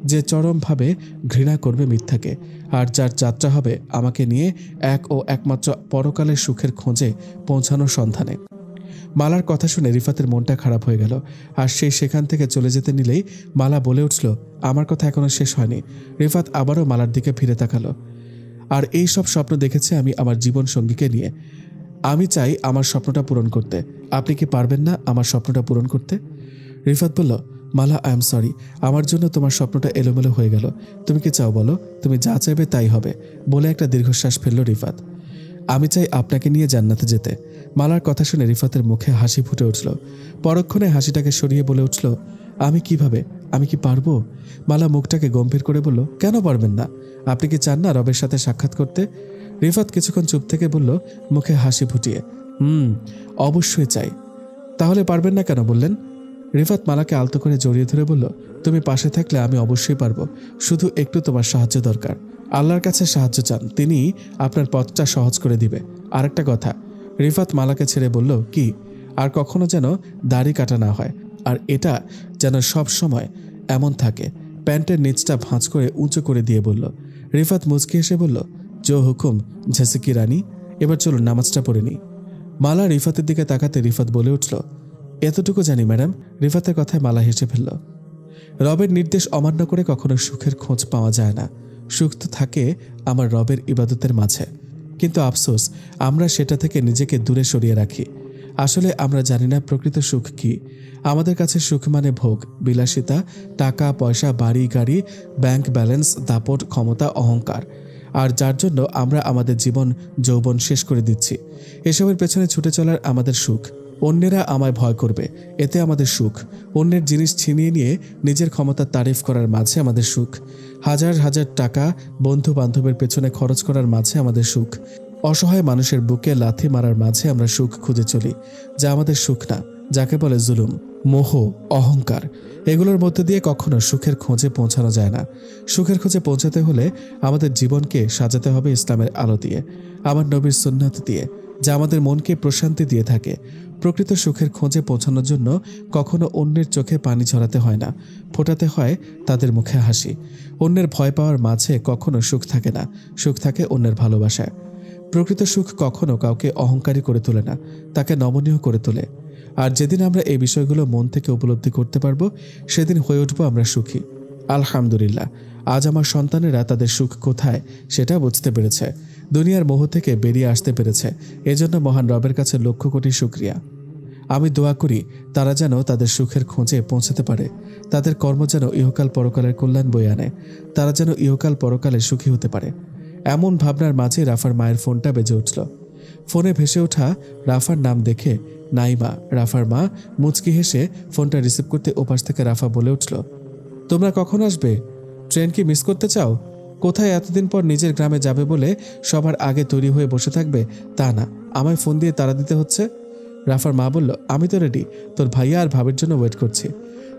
যে চরমভাবে ঘৃণা করবে মিথ্যাকে, আর যার যাত্রা হবে আমাকে নিয়ে এক ও একমাত্র পরকালের সুখের খোঁজে পৌঁছানোর সন্ধানে। মালার কথা শুনে রিফাতের মনটা খারাপ হয়ে গেল। আর সেই সেখান থেকে চলে যেতে নিলেই মালা বলে উঠল, আমার কথা এখনো শেষ হয়নি। রিফাত আবারও মালার দিকে ফিরে তাকালো। আর এই সব স্বপ্ন দেখেছে আমি আমার জীবন সঙ্গীকে নিয়ে। আমি চাই আমার স্বপ্নটা পূরণ করতে। আপনি কি পারবেন না আমার স্বপ্নটা পূরণ করতে? রিফাত বলল, মালা, আই এম সরি, আমার জন্য তোমার স্বপ্নটা এলোমেলো হয়ে গেল। তুমি কি চাও বলো, তুমি যা চাইবে তাই হবে, বলে একটা দীর্ঘশ্বাস ফেলল রিফাত। আমি চাই আপনাকে নিয়ে জান্নাতে যেতে। মালার কথা শুনে রিফাতের মুখে হাসি ফুটে উঠল। পরক্ষণে হাসিটাকে সরিয়ে বলে উঠল, আমি কিভাবে, আমি কি পারবো? মালা মুখটাকে গম্ভীর করে বলল, কেন পারবেন না? আপনি কি চান না রবের সাথে সাক্ষাৎ করতে? রিফাত কিছুক্ষণ চুপ থেকে বলল, মুখে হাসি ফুটিয়ে, অবশ্যই চাই। তাহলে পারবেন না কেন বললেন? রিফাত মালাকে আলতো করে জড়িয়ে ধরে বলল, তুমি পাশে থাকলে আমি অবশ্যই পারবো, শুধু একটু তোমার সাহায্য দরকার। আল্লাহর কাছে সাহায্য চান, তিনি আপনার পথটা সহজ করে দিবে। আরেকটা কথা। রিফাত মালাকে ছেড়ে বলল, কি? আর কখনো যেন দাড়ি কাটা না হয়, আর এটা যেন সব সময় এমন থাকে। প্যান্টের নিচটা ভাঁজ করে উঁচু করে দিয়ে বলল। রিফাত মুচকি এসে বলল, জো হুকুম ঝাঁসি রানী, এবার চলুন নামাজটা পড়ে নি। মালা রিফাতের দিকে তাকাতে রিফাত বলে উঠল, এতটুকু জানি ম্যাডাম। রিফাতের কথায় মালা হেসে ফেলল। রবের নির্দেশ অমান্য করে কখনো সুখের খোঁজ পাওয়া যায় না। সুখ তো থাকে আমার রবের ইবাদতের মাঝে, কিন্তু আফসোস আমরা সেটা থেকে নিজেকে দূরে সরিয়ে রাখি। আসলে আমরা জানি না প্রকৃত সুখ কি। আমাদের কাছে সুখ মানে ভোগ, বিলাসিতা, টাকা পয়সা, বাড়ি গাড়ি, ব্যাংক ব্যালেন্স, দাপট, ক্ষমতা, অহংকার। আর যার জন্য আমরা আমাদের জীবন যৌবন শেষ করে দিচ্ছি। এসবের পেছনে ছুটে চলার আমাদের সুখ। অন্যেরা আমায় ভয় করবে, এতে আমাদের সুখ। অন্যের জিনিস ছিনিয়ে নিয়ে নিজের ক্ষমতার তারিফ করার মাঝে আমাদের সুখ। হাজার হাজার টাকা বন্ধু বান্ধবের পেছনে খরচ করার মাঝে আমাদের সুখ। অসহায় মানুষের বুকে লাথি মারার মাঝে আমরা সুখ খুঁজে চলি, যা আমাদের সুখ না, যাকে বলে জুলুম, মোহ, অহংকার। এগুলোর মধ্যে দিয়ে কখনো সুখের খোঁজে পৌঁছানো যায় না। সুখের খোঁজে পৌঁছাতে হলে আমাদের জীবনকে সাজাতে হবে ইসলামের আলো দিয়ে, আমার নবীর সুন্নাত দিয়ে, যা আমাদের মনকে প্রশান্তি দিয়ে থাকে। প্রকৃত সুখের খোঁজে পৌঁছানোর জন্য কখনো অন্যের চোখে পানি ঝরাতে হয় না, ফোটাতে হয় তাদের মুখে হাসি। অন্যের ভয় পাওয়ার মাঝে কখনো সুখ থাকে না, সুখ থাকে অন্যের ভালোবাসায়। প্রকৃত সুখ কখনো কাউকে অহংকারী করে তোলে না, তাকে নমনীয় করে তোলে। আর যেদিন আমরা এই বিষয়গুলো মন থেকে উপলব্ধি করতে পারবো, সেদিন হয়ে উঠবো আমরা সুখী। আলহামদুলিল্লাহ, আজ আমার সন্তানেরা তাদের সুখ কোথায় সেটা বুঝতে পেরেছে, দুনিয়ার মোহ থেকে বেরিয়ে আসতে পেরেছে। এজন্য মহান রবের কাছে লক্ষ কোটি শুকরিয়া। আমি দোয়া করি তারা যেন তাদের সুখের খোঁজে পৌঁছাতে পারে, তাদের কর্ম যেন ইহকাল পরকালের কল্যাণ বয়ে আনে, তারা যেন ইহকাল পরকালে সুখী হতে পারে। এমন ভাবনার মাঝে রাফার মায়ের ফোনটা বেজে উঠল। ফোনে ভেসে ওঠা রাফার নাম দেখে নাইমা, রাফার মা, মুচকি হেসে ফোনটা রিসিভ করতে ওপাশ থেকে রাফা বলে উঠল, তোমরা কখন আসবে? ট্রেন কি মিস করতে চাও? কোথায় এতদিন পর নিজের গ্রামে যাবে বলে সবার আগে তৈরি হয়ে বসে থাকবে তা না, আমায় ফোন দিয়ে তাড়া দিতে হচ্ছে। রাফার মা বলল, আমি তো রেডি, তোর ভাইয়া আর ভাবির জন্য ওয়েট করছি।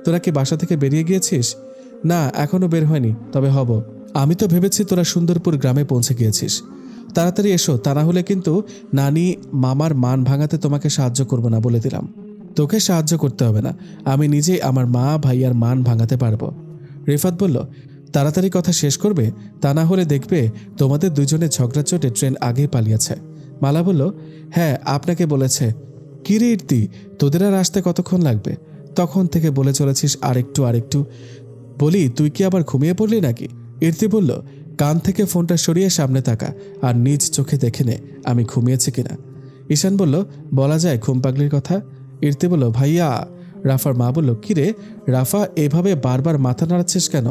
তোরা কি বাসা থেকে বেরিয়ে গিয়েছিস? না, এখনো বের হয়নি, তবে হব। আমি তো ভেবেছি তোরা সুন্দরপুর গ্রামে পৌঁছে গিয়েছিস। তাড়াতাড়ি এসো, তা না হলে কিন্তু নানি মামার মান ভাঙাতে তোমাকে সাহায্য করবো না, বলে দিলাম। তোকে সাহায্য করতে হবে না, আমি নিজেই আমার মা ভাইয়ার মান ভাঙাতে পারবো। রিফাত বলল, তাড়াতাড়ি কথা শেষ করবে, তা না হলে দেখবে তোমাদের দুজনের ঝগড়া চোটে ট্রেন আগেই পালিয়েছে। মালা বলল, হ্যাঁ আপনাকে বলেছে। কি রে ইর্তি, তোদের আর আসতে কতক্ষণ লাগবে? তখন থেকে বলে চলেছিস আরেকটু। বলি, তুই কি আবার ঘুমিয়ে পড়লি নাকি? ইর্তি বলল, কান থেকে ফোনটা সরিয়ে সামনে তাকা আর নিজ চোখে দেখে নে আমি ঘুমিয়েছি কিনা। ঈশান বলল, বলা যায় ঘুম পাগলির কথা। ইর্তি বলল, ভাইয়া। রাফার মা বলল, কিরে রাফা, এভাবে বারবার মাথা নাড়াচ্ছিস কেন?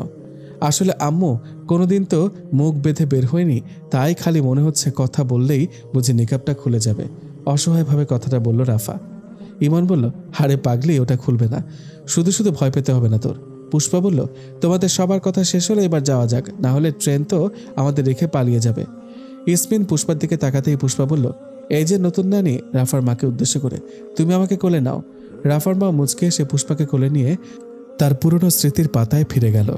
আসলে আম্মু, কোনোদিন তো মুখ বেঁধে বের হয়নি, তাই খালি মনে হচ্ছে কথা বললেই বুঝি নিকাবটা খুলে যাবে। অসহায়ভাবে কথাটা বলল রাফা। ইমন বলল, হারে পাগলি, ওটা খুলবে না, শুধু শুধু ভয় পেতে হবে না তোর। পুষ্পা বলল, তোমাদের সবার কথা শেষ হলে এবার যাওয়া যাক, না হলে ট্রেন তো আমাদের রেখে পালিয়ে যাবে। ইসমিন পুষ্পার দিকে তাকাতেই পুষ্পা বলল, এই যে নতুন নানি, রাফার মাকে উদ্দেশ্য করে, তুমি আমাকে কোলে নাও। রাফার মা মুচকে এসে পুষ্পাকে কোলে নিয়ে তার পুরনো স্মৃতির পাতায় ফিরে গেল।